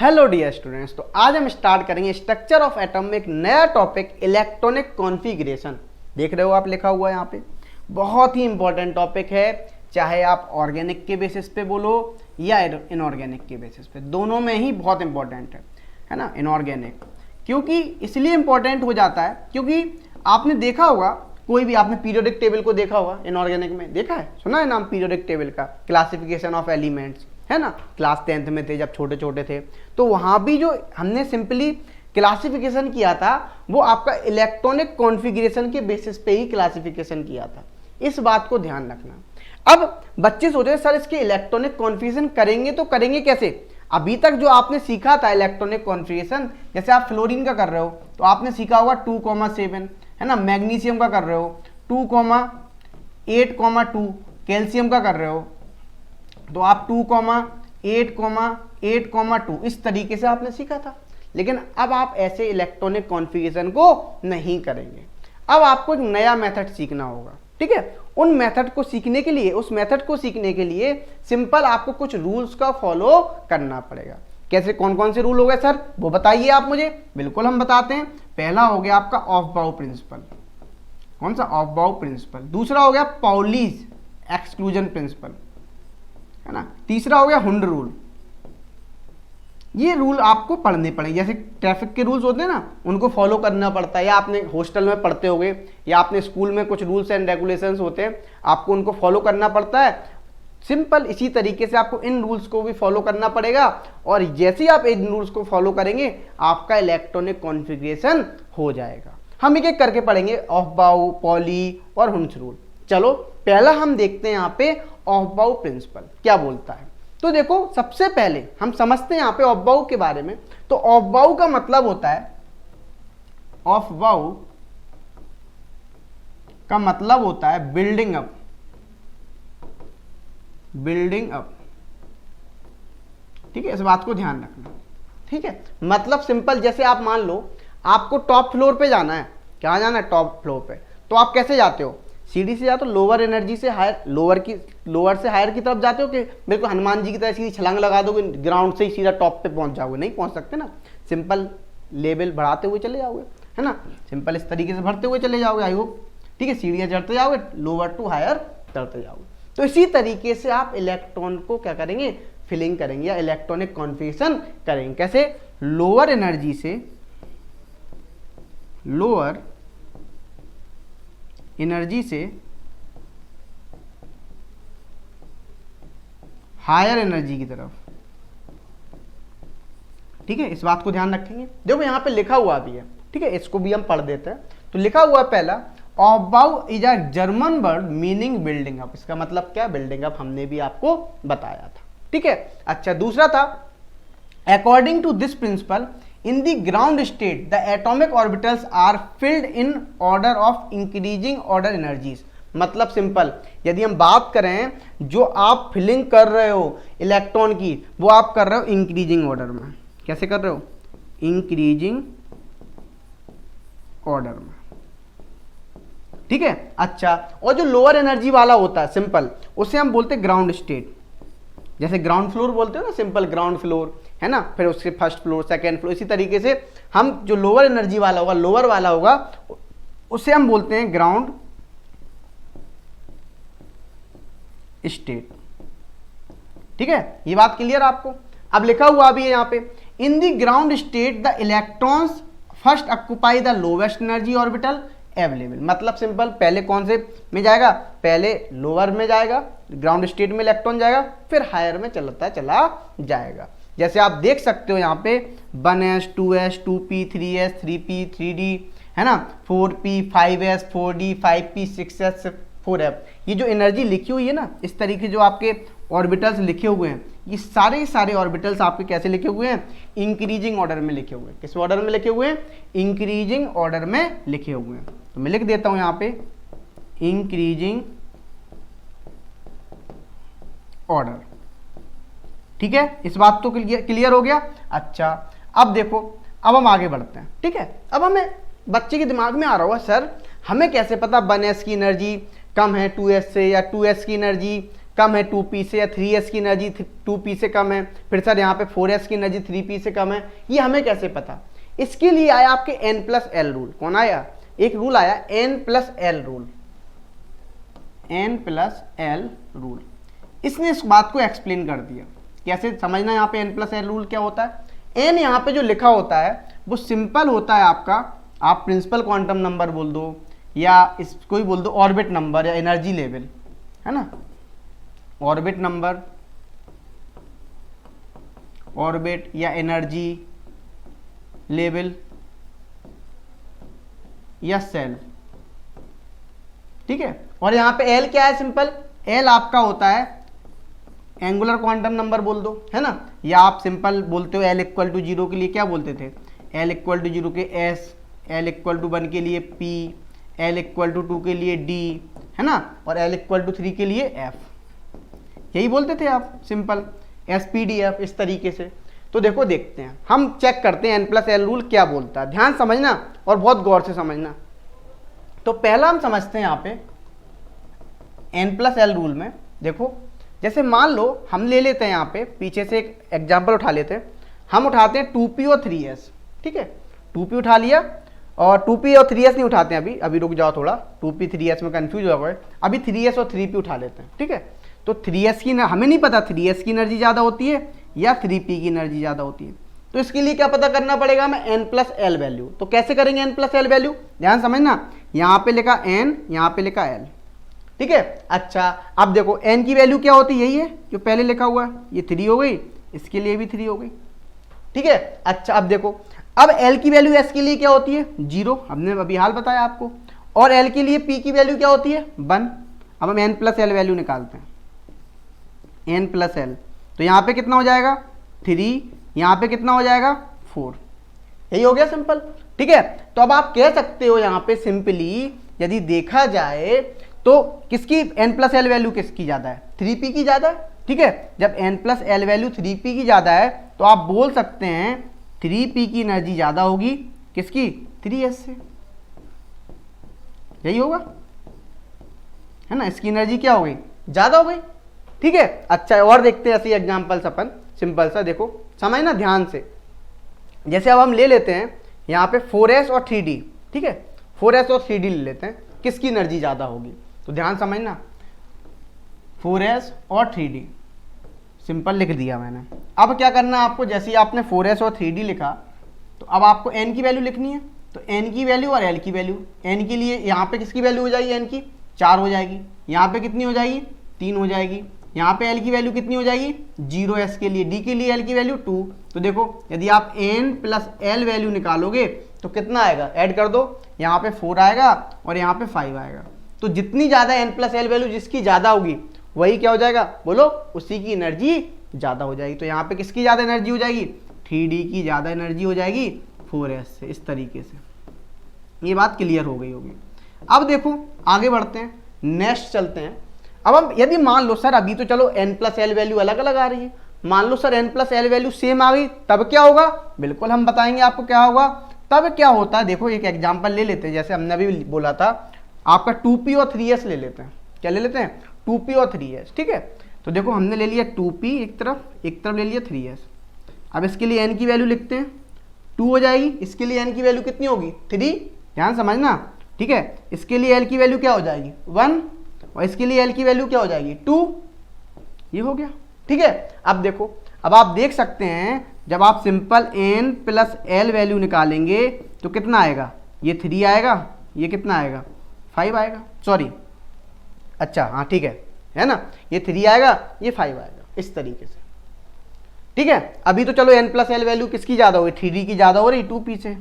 Hello dear students, तो आज हम स्टार्ट करेंगे स्ट्रक्चर ऑफ एटम में एक नया टॉपिक इलेक्ट्रॉनिक कॉन्फ़िगरेशन। देख रहे हो आप, लिखा हुआ है यहाँ पे। बहुत ही इंपॉर्टेंट टॉपिक है, चाहे आप ऑर्गेनिक के बेसिस पे बोलो या इनऑर्गेनिक के बेसिस पे, दोनों में ही बहुत इंपॉर्टेंट है ना। इनऑर्गेनिक क्योंकि इसलिए इंपॉर्टेंट हो जाता है क्योंकि आपने देखा होगा, कोई भी आपने पीरियोडिक टेबल को देखा होगा, इनऑर्गेनिक में देखा है, सुना है नाम पीरियोडिक टेबल का, क्लासिफिकेशन ऑफ एलिमेंट्स, है ना। क्लास 10th में थे जब छोटे छोटे थे, तो वहां भी जो हमने सिंपली क्लासिफिकेशन किया था वो आपका इलेक्ट्रॉनिक कॉन्फ़िगरेशन के बेसिस पे ही क्लासिफिकेशन किया था। इस बात को ध्यान रखना। अब बच्चे सोच रहे सर इसके इलेक्ट्रॉनिक कॉन्फ़िगरेशन करेंगे तो करेंगे कैसे। अभी तक जो आपने सीखा था इलेक्ट्रॉनिक कॉन्फ़िगरेशन, जैसे आप फ्लोरीन का कर रहे हो तो आपने सीखा होगा 2,7, है ना। मैग्नीशियम का कर रहे हो 2,8,2, कैल्शियम का कर रहे हो तो आप 2,8,8,2 इस तरीके से आपने सीखा था। लेकिन अब आप ऐसे इलेक्ट्रॉनिक कॉन्फ़िगरेशन को नहीं करेंगे। अब आपको एक नया मेथड सीखना होगा, ठीक है। उन मेथड को सीखने के लिए, उस मेथड को सीखने के लिए सिंपल आपको कुछ रूल्स का फॉलो करना पड़ेगा। कैसे, कौन कौन से रूल हो गए सर, वो बताइए आप मुझे। बिल्कुल हम बताते हैं। पहला हो गया आपका ऑफ बाउ प्रिंसिपल। कौन सा? ऑफ बाउ प्रिंसिपल। दूसरा हो गया पाउलीज एक्सक्लूजन प्रिंसिपल, है ना। तीसरा हो गया हुंड रूल। ये रूल आपको पढ़ने पड़ेंगे। जैसे ट्रैफिक के रूल्स होते हैं ना, उनको फॉलो करना पड़ता है, या आपने हॉस्टल में पढ़ते होगे या आपने स्कूल में कुछ रूल्स एंड रेगुलेशंस होते हैं, आपको उनको फॉलो करना पड़ता है। सिंपल इसी तरीके से आपको इन रूल्स को भी फॉलो करना पड़ेगा, और जैसे ही आप इन रूल्स को फॉलो करेंगे आपका इलेक्ट्रॉनिक कॉन्फ़िगरेशन हो जाएगा। हम एक एक करके पढ़ेंगे, ऑफ बाउ, पॉली और हुंड्स रूल। चलो पहला हम देखते हैं यहाँ पे ऑफ बाउ प्रिंसिपल क्या बोलता है। तो देखो, सबसे पहले हम समझते हैं यहाँ पे ऑफ बाउ के बारे में। तो ऑफ बाउ का मतलब होता है, ऑफ बाउ का मतलब होता है बिल्डिंग अप। बिल्डिंग अप, ठीक है, इस बात को ध्यान रखना, ठीक है। मतलब सिंपल, जैसे आप मान लो आपको टॉप फ्लोर पे जाना है। क्या जाना है? टॉप फ्लोर पे। तो आप कैसे जाते हो? सीढ़ी से जाते हो, लोअर एनर्जी से हायर, लोअर से हायर की तरफ जाते हो कि बिल्कुल हनुमान जी की तरह सीधी छलांग लगा दोगे, ग्राउंड से ही सीधा टॉप पे पहुंच जाओगे? नहीं पहुंच सकते ना। सिंपल लेवल बढ़ाते हुए चले जाओगे, है ना। सिंपल इस तरीके से बढ़ते हुए चले जाओगे, आई होप, ठीक है। सीढ़ियां चढ़ते जाओगे, लोअर टू हायर चढ़ते जाओगे। तो इसी तरीके से आप इलेक्ट्रॉन को क्या करेंगे? फिलिंग करेंगे या इलेक्ट्रॉनिक कॉन्फ़िगरेशन करेंगे। कैसे? लोअर एनर्जी से, लोअर एनर्जी से हायर एनर्जी की तरफ, ठीक है। इस बात को ध्यान रखेंगे। देखो यहां पे लिखा हुआ भी है, ठीक है, इसको भी हम पढ़ देते हैं। तो लिखा हुआ है पहला, ऑफ बाउ is a German word meaning building up. इसका मतलब क्या? Building up. हमने भी आपको बताया था, ठीक है। अच्छा, दूसरा था, according to this principle in the ground state the atomic orbitals are filled in order of increasing order energies। मतलब सिंपल, यदि हम बात करें जो आप फिलिंग कर रहे हो इलेक्ट्रॉन की, वो आप कर रहे हो इंक्रीजिंग ऑर्डर में। कैसे कर रहे हो? इंक्रीजिंग ऑर्डर में, ठीक है। अच्छा, और जो लोअर एनर्जी वाला होता है सिंपल, उसे हम बोलते हैं ग्राउंड स्टेट। जैसे ग्राउंड फ्लोर बोलते हो ना, सिंपल ग्राउंड फ्लोर, है ना। फिर उसके फर्स्ट फ्लोर, सेकंड फ्लोर, इसी तरीके से हम जो लोअर एनर्जी वाला होगा, लोअर वाला होगा, उसे हम बोलते हैं ग्राउंड स्टेट, ठीक है। ये बात क्लियर आपको? अब लिखा हुआ भी है यहाँ पे, in the ground state the electrons first occupy the lowest energy orbital available. मतलब सिंपल, पहले कौन से में जाएगा? पहले लोअर में जाएगा, ग्राउंड स्टेट में इलेक्ट्रॉन जाएगा, फिर हायर में चलता चला जाएगा। जैसे आप देख सकते हो यहाँ पे 1s 2s 2p 3s 3p 3d, है ना, 4p 5s 4d 5p 6s 4f। ये जो एनर्जी लिखी हुई है ना, इस तरीके जो आपके ऑर्बिटल्स लिखे हुए हैं, ये सारे ऑर्बिटल्स आपके कैसे लिखे हुए हैं? इंक्रीजिंग ऑर्डर में लिखे हुए हैं। किस ऑर्डर में लिखे हुए हैं? इंक्रीजिंग ऑर्डर में लिखे हुए हैं। तो मैं लिख देता हूं यहाँ पे इंक्रीजिंग ऑर्डर, ठीक है। इस बात तो क्लियर हो गया। अच्छा, अब देखो, अब हम आगे बढ़ते हैं, ठीक है। अब हमें बच्चे के दिमाग में आ रहा होगा, सर हमें कैसे पता 1s की एनर्जी कम है 2s से, या 2s की एनर्जी कम है 2p से, या 3s की एनर्जी 2p से कम है, फिर सर यहाँ पे 4s की एनर्जी 3p से कम है, ये हमें कैसे पता? इसके लिए आया आपके n+l रूल। कौन आया? एक रूल आया n+l रूल, n+l रूल। इसने इस बात को एक्सप्लेन कर दिया। कैसे समझना? यहाँ पे n+l रूल क्या होता है? n यहाँ पे जो लिखा होता है वो सिंपल होता है आपका, आप प्रिंसिपल क्वांटम नंबर बोल दो या इसको ही बोल दो ऑर्बिट नंबर या एनर्जी लेवल, है ना, ऑर्बिट नंबर, ऑर्बिट या एनर्जी लेवल या सेल, ठीक है। और यहाँ पे एल क्या है? सिंपल एल आपका होता है एंगुलर क्वांटम नंबर बोल दो, है ना, या आप सिंपल बोलते हो एल इक्वल टू 0 के लिए क्या बोलते थे? एल इक्वल टू 0 के एस, एल इक्वल टू 1 के लिए पी, एल इक्वल टू 2 के लिए डी, है ना, और एल इक्वल टू 3 के लिए एफ, यही बोलते थे आप, सिंपल SPDF, इस तरीके से। तो देखो देखते हैं, हम चेक करते हैं n+l रूल क्या बोलता है। ध्यान समझना और बहुत गौर से समझना। तो पहला हम समझते हैं यहाँ पे n+l रूल में। देखो जैसे मान लो हम ले लेते हैं यहाँ पे पीछे से एक एग्जाम्पल उठा लेते हैं। हम उठाते हैं 2p और 3s, ठीक है, 2p उठा लिया और 2p और 3s नहीं उठाते हैं अभी रुक जाओ थोड़ा, 2p 3s में कंफ्यूज हो गए, अभी 3s और 3p उठा लेते हैं, ठीक है। तो 3s की हमें नहीं पता 3s की एनर्जी ज़्यादा होती है या 3p की एनर्जी ज़्यादा होती है। तो इसके लिए क्या पता करना पड़ेगा हमें? n+l value. तो कैसे करेंगे n+l वैल्यू? ध्यान समझना, यहाँ पे लिखा n, यहाँ पे लिखा l, ठीक है। अच्छा अब देखो n की वैल्यू क्या होती है? यही है जो पहले लिखा हुआ है, ये 3 हो गई, इसके लिए भी 3 हो गई, ठीक है। अच्छा अब देखो, अब l की वैल्यू s के लिए क्या होती है? 0, हमने अभी हाल बताया आपको। और l के लिए p की वैल्यू क्या होती है? 1। अब हम n+l वैल्यू निकालते हैं, n+l। तो यहाँ पे कितना हो जाएगा? 3, यहाँ पे कितना हो जाएगा? 4। यही हो गया सिंपल, ठीक है। तो अब आप कह सकते हो यहाँ पे सिंपली यदि देखा जाए तो किसकी n+l वैल्यू किसकी ज़्यादा है? 3p की ज़्यादा है, ठीक है। जब n+l वैल्यू 3p की ज़्यादा है तो आप बोल सकते हैं 3p की एनर्जी ज़्यादा होगी किसकी? 3s से, यही होगा, है ना। इसकी एनर्जी क्या हो गई? ज़्यादा हो गई, ठीक है। अच्छा और देखते हैं ऐसे एग्जाम्पल्स अपन, सिंपल सा देखो समझना ध्यान से। जैसे अब हम ले लेते हैं यहाँ पे 4s और 3d, ठीक है, 4s और 3d ले लेते हैं, किसकी एनर्जी ज़्यादा होगी? तो ध्यान समझना, 4s और 3d सिंपल लिख दिया मैंने। अब क्या करना है आपको? जैसे ही आपने 4s और 3d लिखा तो अब आपको n की वैल्यू लिखनी है। तो n की वैल्यू और l की वैल्यू, n के लिए यहाँ पे किसकी वैल्यू हो जाएगी? n की 4 हो जाएगी, यहाँ पे कितनी हो जाएगी? 3 हो जाएगी, यहाँ पे l की वैल्यू कितनी हो जाएगी? 0s के लिए, d के लिए l की वैल्यू 2। तो देखो यदि आप n+l वैल्यू निकालोगे तो कितना आएगा? ऐड कर दो, यहाँ पे 4 आएगा और यहाँ पे 5 आएगा। तो जितनी ज़्यादा n+l वैल्यू जिसकी ज़्यादा होगी वही क्या हो जाएगा? बोलो, उसी की एनर्जी ज़्यादा हो जाएगी। तो यहाँ पे किसकी ज़्यादा एनर्जी हो जाएगी? 3d की ज़्यादा एनर्जी हो जाएगी 4s से। इस तरीके से ये बात क्लियर हो गई होगी। अब देखो आगे बढ़ते हैं, नेक्स्ट चलते हैं। अब हम यदि मान लो सर अभी तो चलो n+l वैल्यू अलग अलग आ रही है, मान लो सर n+l वैल्यू सेम आ गई, तब क्या होगा? बिल्कुल हम बताएंगे आपको क्या होगा। तब क्या होता है, देखो एक एग्जांपल ले लेते हैं, जैसे हमने अभी बोला था आपका 2p और 3s ले लेते हैं। क्या ले लेते हैं? 2p और 3s, ठीक है। तो देखो हमने ले लिया 2p एक तरफ ले लिया 3s। अब इसके लिए n की वैल्यू लिखते हैं, 2 हो जाएगी, इसके लिए n की वैल्यू कितनी होगी? 3। ध्यान समझना, ठीक है। इसके लिए l की वैल्यू क्या हो जाएगी? 1, और इसके लिए l की वैल्यू क्या हो जाएगी? 2। ये हो गया, ठीक है। अब देखो, अब आप देख सकते हैं जब आप सिंपल n+l वैल्यू निकालेंगे तो कितना आएगा? ये 3 आएगा, ये कितना आएगा? 5 आएगा, सॉरी, अच्छा हाँ ठीक है ना, ये 3 आएगा, ये 5 आएगा, इस तरीके से, ठीक है। अभी तो चलो n+l वैल्यू किसकी ज़्यादा हो रही? 3d की ज़्यादा हो रही 2p से।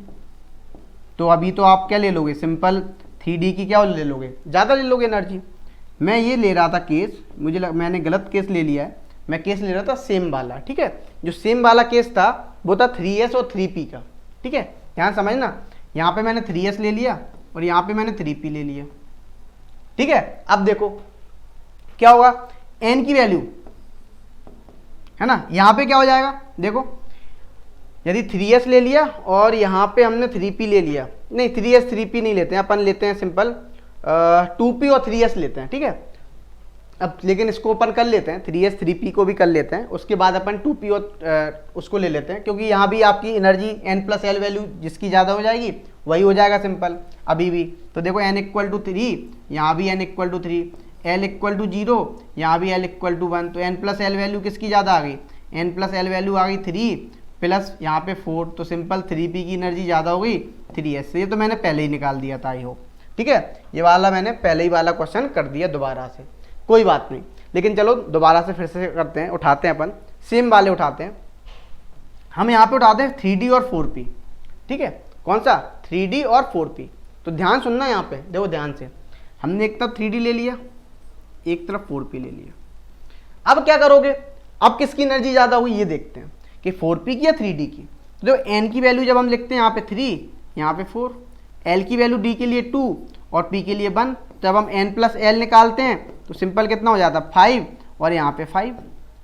तो अभी तो आप क्या ले लोगे? सिंपल 3d की क्या ले लोगे? ज़्यादा ले लोगे एनर्जी। मैं ये ले रहा था केस, मैंने गलत केस ले लिया है, मैं केस ले रहा था सेम वाला, ठीक है। जो सेम वाला केस था वो था 3s और 3p का, ठीक है। ध्यान समझना, यहाँ पे मैंने 3s ले लिया और यहाँ पे मैंने 3p ले लिया, ठीक है। अब देखो क्या होगा? n की वैल्यू है ना, यहाँ पे क्या हो जाएगा? देखो यदि 3s ले लिया और यहाँ पे हमने 3p ले लिया, नहीं 3s 3p नहीं लेते हैं अपन, लेते हैं सिंपल 2p और 3s लेते हैं, ठीक है। अब लेकिन इसको अपन कर लेते हैं 3s 3p को भी कर लेते हैं, उसके बाद अपन 2p और उसको ले लेते हैं, क्योंकि यहाँ भी आपकी एनर्जी n+l वैल्यू जिसकी ज़्यादा हो जाएगी वही हो जाएगा सिंपल अभी भी। तो देखो n = 3, यहाँ भी n = 3, l = 0, यहाँ भी l = 1, तो n+l वैल्यू किसकी ज़्यादा आ गई, n+l वैल्यू आ गई 3 प्लस यहाँ पे 4, तो सिंपल 3p की एनर्जी ज़्यादा हो गई 3s। ये तो मैंने पहले ही निकाल दिया था, आई होप ठीक है, ये वाला मैंने पहले ही वाला क्वेश्चन कर दिया दोबारा से, कोई बात नहीं। लेकिन चलो दोबारा से फिर से करते हैं, उठाते हैं अपन सेम वाले उठाते हैं। हम यहाँ पे उठाते हैं 3d और 4p, ठीक है, कौन सा 3d और 4p। तो ध्यान सुनना यहाँ पे, देखो ध्यान से, हमने एक तरफ 3d ले लिया, एक तरफ 4p ले लिया। अब क्या करोगे, अब किसकी एनर्जी ज़्यादा हुई ये देखते हैं कि 4p की या 3d की। तो देखो n की वैल्यू जब हम लिखते हैं यहाँ पे 3, यहाँ पे 4, l की वैल्यू d के लिए 2 और p के लिए 1, जब हम n+l निकालते हैं तो सिंपल कितना हो जाता है 5 और यहाँ पे 5।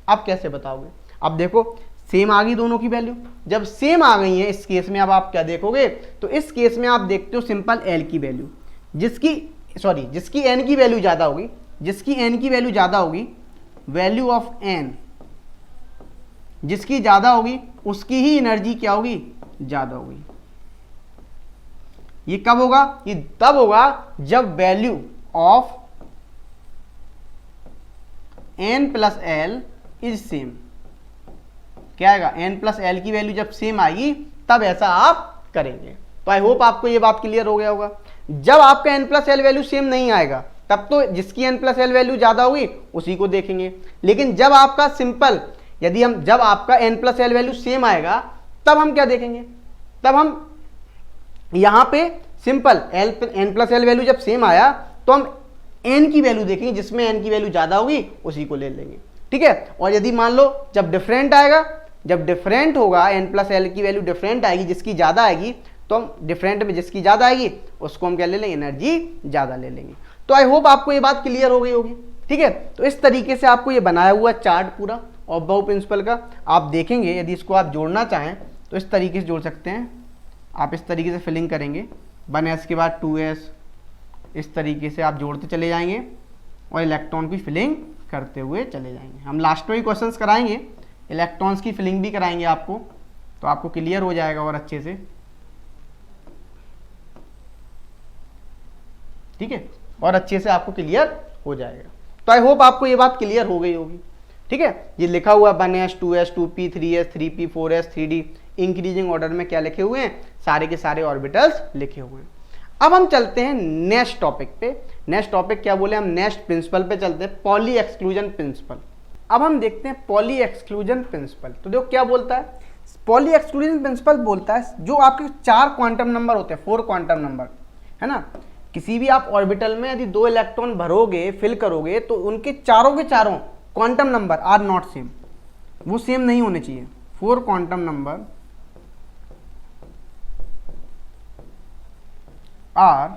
अब कैसे बताओगे, अब देखो सेम आ गई दोनों की वैल्यू, जब सेम आ गई है इस केस में अब आप क्या देखोगे, तो इस केस में आप देखते हो सिंपल l की वैल्यू जिसकी n की वैल्यू ज़्यादा होगी, जिसकी n की वैल्यू ज़्यादा होगी, वैल्यू ऑफ n जिसकी ज़्यादा होगी उसकी ही एनर्जी क्या होगी, ज़्यादा होगी। ये कब होगा, ये तब होगा जब value of n+l is same. क्या आएगा, n+l की वैल्यू जब सेम आएगी तब ऐसा आप करेंगे। तो आई होप आपको ये बात क्लियर हो गया होगा। जब आपका n+l वैल्यू सेम नहीं आएगा तब तो जिसकी n+l वैल्यू ज़्यादा होगी उसी को देखेंगे। लेकिन जब आपका सिंपल जब आपका n+l वैल्यू सेम आएगा तब हम क्या देखेंगे, तब हम यहाँ पे सिंपल n+l वैल्यू जब सेम आया तो हम n की वैल्यू देखेंगे, जिसमें n की वैल्यू ज़्यादा होगी उसी को ले लेंगे, ठीक है। और यदि मान लो जब डिफरेंट आएगा, जब डिफरेंट होगा n+l की वैल्यू डिफरेंट आएगी, जिसकी ज़्यादा आएगी, तो हम डिफरेंट में जिसकी ज़्यादा आएगी उसको हम क्या ले लेंगे, एनर्जी ज़्यादा ले लेंगे। तो आई होप आपको ये बात क्लियर हो गई होगी, ठीक है। तो इस तरीके से आपको ये बनाया हुआ चार्ट पूरा ऑफ प्रिंसिपल का आप देखेंगे, यदि इसको आप जोड़ना चाहें तो इस तरीके से जोड़ सकते हैं। आप इस तरीके से फिलिंग करेंगे, 1s के बाद 2s, इस तरीके से आप जोड़ते चले जाएंगे और इलेक्ट्रॉन की फिलिंग करते हुए चले जाएंगे। हम लास्ट में ही क्वेश्चंस कराएंगे, इलेक्ट्रॉन्स की फिलिंग भी कराएंगे आपको, तो आपको क्लियर हो जाएगा और अच्छे से, ठीक है, और अच्छे से आपको क्लियर हो जाएगा। तो आई होप आपको ये बात क्लियर हो गई होगी, ठीक है। ये लिखा हुआ 1s 2s 2p 3s 3p 4s 3d increasing order में क्या लिखे हुए हैं, सारे के सारे ऑर्बिटल्स लिखे हुए हैं। अब हम चलते हैं नेक्स्ट टॉपिक पे। नेक्स्ट टॉपिक क्या बोले, हम नेक्स्ट प्रिंसिपल पे चलते हैं, पॉली एक्सक्लूजन प्रिंसिपल। अब हम देखते हैं पॉली एक्सक्लूजन प्रिंसिपल। तो देखो क्या बोलता है, पॉली एक्सक्लूजन प्रिंसिपल बोलता है जो आपके 4 क्वांटम नंबर होते हैं, 4 क्वांटम नंबर, है ना। किसी भी आप ऑर्बिटल में यदि 2 इलेक्ट्रॉन भरोगे, फिल करोगे, तो उनके चारों के चारों quantum number are not same, वो सेम नहीं होने चाहिए। 4 quantum number are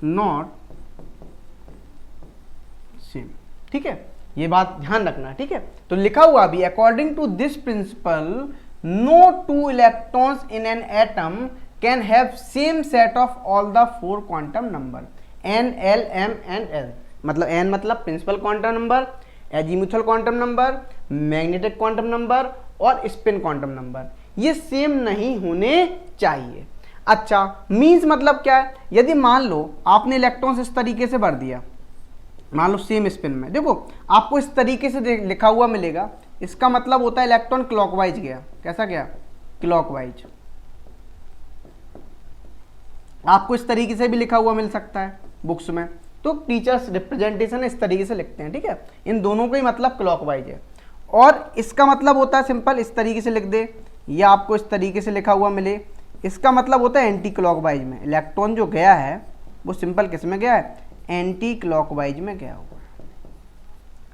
not same, ठीक है, ये बात ध्यान रखना है, ठीक है। तो लिखा हुआ भी according to this principle no 2 electrons in an atom can have same set of all the 4 quantum number n l m and l। मतलब n मतलब principal quantum number, azimuthal quantum number, magnetic quantum number और spin quantum number, ये same नहीं होने चाहिए। अच्छा, means मतलब क्या है, यदि मान लो आपने इलेक्ट्रॉन्स इस तरीके से भर दिया, मान लो सेम स्पिन में, देखो आपको इस तरीके से लिखा हुआ मिलेगा, इसका मतलब होता है इलेक्ट्रॉन क्लॉकवाइज गया। कैसा गया, क्लॉकवाइज। आपको इस तरीके से भी लिखा हुआ मिल सकता है बुक्स में, तो टीचर्स रिप्रेजेंटेशन इस तरीके से लिखते हैं, ठीक है। इन दोनों का ही मतलब क्लॉकवाइज है, और इसका मतलब होता है सिंपल इस तरीके से लिख दे, या आपको इस तरीके से लिखा हुआ मिले, इसका मतलब होता है एंटी क्लॉकवाइज में। इलेक्ट्रॉन जो गया है वो सिंपल किस में गया है, एंटी क्लॉकवाइज में गया हुआ है,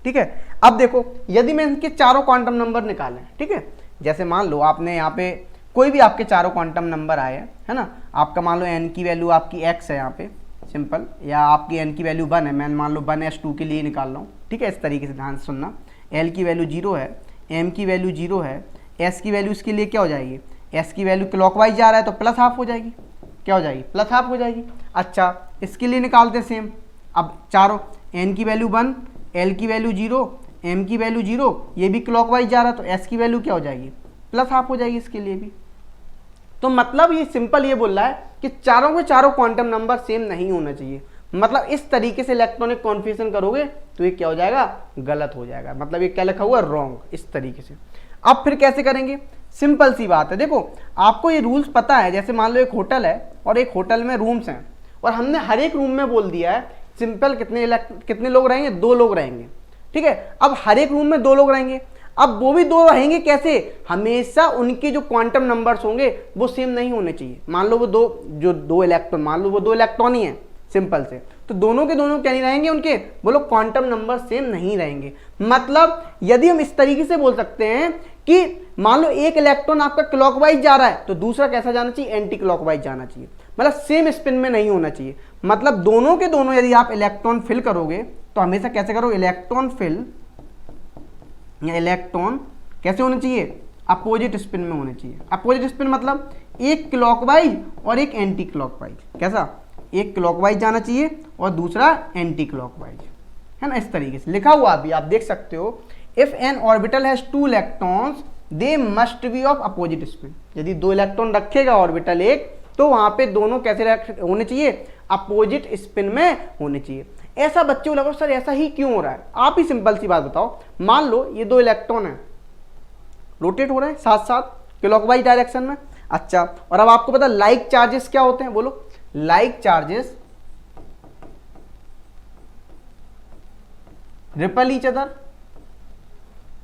ठीक है। अब देखो यदि मैं इनके चारों क्वांटम नंबर निकालें, ठीक है, जैसे मान लो आपने यहाँ पे कोई भी आपके चारों क्वांटम नंबर आए, है ना, आपका मान लो n की वैल्यू आपकी x है यहाँ पे सिंपल, या आपकी n की वैल्यू 1 है, मैं मान लो 1s2 के लिए निकाल रहा हूँ, ठीक है। इस तरीके से ध्यान से सुनना, l की वैल्यू 0 है, m की वैल्यू 0 है, s की वैल्यू इसके लिए क्या हो जाएगी, s की वैल्यू क्लॉकवाइज जा रहा है तो प्लस हाफ हो जाएगी, क्या हो जाएगी, प्लस हाफ हो जाएगी। अच्छा, इसके लिए निकालते सेम, अब चारों n की वैल्यू 1, l की वैल्यू 0, m की वैल्यू 0, ये भी क्लॉकवाइज जा रहा, तो s की वैल्यू क्या हो जाएगी, +½ हो जाएगी इसके लिए भी। तो मतलब ये सिंपल ये बोल रहा है कि चारों के चारों क्वांटम नंबर सेम नहीं होना चाहिए। मतलब इस तरीके से इलेक्ट्रॉनिक कॉन्फ़िगरेशन करोगे तो ये क्या हो जाएगा, गलत हो जाएगा। मतलब ये क्या लिखा हुआ है, रॉन्ग, इस तरीके से। अब फिर कैसे करेंगे, सिंपल सी बात है। देखो आपको ये रूल्स पता है, जैसे मान लो एक होटल है और एक होटल में रूम्स हैं और हमने हर एक रूम में बोल दिया है सिंपल कितने लोग रहेंगे, 2 लोग रहेंगे, ठीक है। अब हर एक रूम में 2 लोग रहेंगे, अब वो भी 2 रहेंगे कैसे, हमेशा उनके जो क्वांटम नंबर्स होंगे वो सेम नहीं होने चाहिए। मान लो वो दो इलेक्ट्रॉन, मान लो वो 2 इलेक्ट्रॉन ही है सिंपल से, तो दोनों के दोनों क्या नहीं रहेंगे, उनके बोलो क्वांटम नंबर सेम नहीं रहेंगे। मतलब यदि हम इस तरीके से बोल सकते हैं कि मान लो एक इलेक्ट्रॉन आपका क्लॉकवाइज जा रहा है तो दूसरा कैसा जाना चाहिए, एंटी क्लॉकवाइज जाना चाहिए। मतलब सेम स्पिन में नहीं होना चाहिए। मतलब दोनों के दोनों यदि आप इलेक्ट्रॉन फिल करोगे तो हमेशा कैसे करो, इलेक्ट्रॉन फिल या इलेक्ट्रॉन कैसे होने चाहिए, अपोजिट स्पिन में होने चाहिए। अपोजिट स्पिन मतलब एक क्लॉकवाइज और एक एंटी क्लॉकवाइज। कैसा, एक क्लॉकवाइज जाना चाहिए और दूसरा एंटी क्लॉकवाइज, है ना। इस तरीके से लिखा हुआ भी आप देख सकते हो, if N orbital has 2 electrons they must be of opposite spin. यदि 2 इलेक्ट्रॉन रखेगा ऑर्बिटल एक, तो वहां पे दोनों कैसे होने चाहिए, अपोजिट स्पिन में होने चाहिए। ऐसा बच्चे को लगा सर ऐसा ही क्यों हो रहा है, आप ही सिंपल सी बात बताओ। मान लो ये 2 इलेक्ट्रॉन है, रोटेट हो रहे हैं साथ साथ क्लॉकवाइज डायरेक्शन में। अच्छा, और अब आपको पता लाइक चार्जेस क्या होते हैं, बोलो, like charges ripple each other,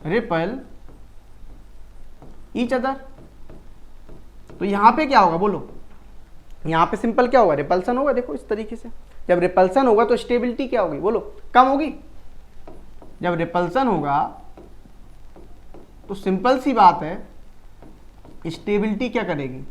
ripple each other. तो यहां पे क्या होगा, बोलो, यहां पे सिंपल क्या होगा, रिपल्सन होगा। देखो इस तरीके से, जब रिपल्सन होगा तो स्टेबिलिटी क्या होगी, बोलो, कम होगी। जब रिपल्सन होगा तो सिंपल सी बात है, स्टेबिलिटी क्या करेगी,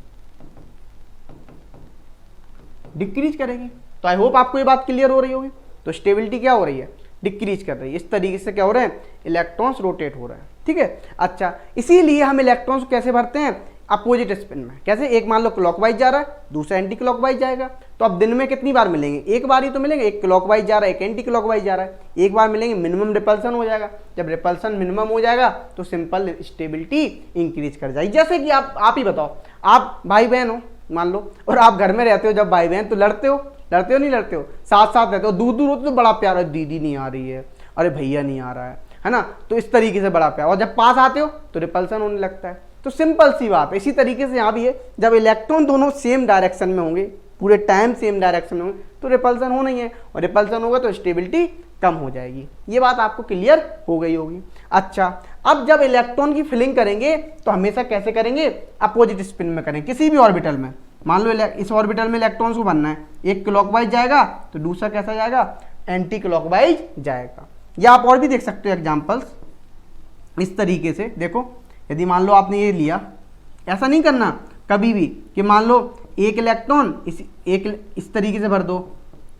डिक्रीज करेगी। तो आई होप आपको ये बात क्लियर हो रही होगी। तो स्टेबिलिटी क्या हो रही है, डिक्रीज कर रही है। इस तरीके से क्या हो रहे हैं, इलेक्ट्रॉन्स रोटेट हो रहे हैं, ठीक है। अच्छा, इसीलिए हम इलेक्ट्रॉन्स कैसे भरते हैं, अपोजिट स्पिन में। कैसे, एक मान लो क्लॉकवाइज जा रहा है, दूसरा एंटी क्लॉकवाइज जाएगा, तो अब दिन में कितनी बार मिलेंगे, एक बार ही तो मिलेंगे। एक क्लॉकवाइज जा रहा है, एक एंटी क्लॉकवाइज जा रहा है, एक बार मिलेंगे, मिनिमम रिपल्सन हो जाएगा। जब रिपल्सन मिनिमम हो जाएगा तो सिंपल स्टेबिलिटी इंक्रीज कर जाएगी। जैसे कि आप ही बताओ, आप भाई बहन हो मान लो, और आप घर में रहते हो, जब भाई बहन तो लड़ते हो नहीं लड़ते हो, साथ साथ रहते हो, दूर दूर होते तो बड़ा प्यार है, दीदी नहीं आ रही है, अरे भैया नहीं आ रहा है ना, तो इस तरीके से बड़ा प्यार। और जब पास आते हो तो रिपल्सन होने लगता है। तो सिंपल सी बात है, इसी तरीके से यहाँ भी है, जब इलेक्ट्रॉन दोनों सेम डायरेक्शन में होंगे, पूरे टाइम सेम डायरेक्शन में होंगे, तो रिपल्सन होना ही है, और रिपल्सन होगा तो स्टेबिलिटी कम हो जाएगी। ये बात आपको क्लियर हो गई होगी। अच्छा, अब जब इलेक्ट्रॉन की फिलिंग करेंगे तो हमेशा कैसे करेंगे, अपोजिट स्पिन में करेंगे किसी भी ऑर्बिटल में। मान लो इस ऑर्बिटल में इलेक्ट्रॉन्स को बनना है, एक क्लॉकवाइज जाएगा तो दूसरा कैसा जाएगा, एंटी क्लॉकवाइज जाएगा। या आप और भी देख सकते हो एग्जांपल्स इस तरीके से। देखो, यदि मान लो आपने ये लिया, ऐसा नहीं करना कभी भी कि मान लो एक इलेक्ट्रॉन इस तरीके से भर दो,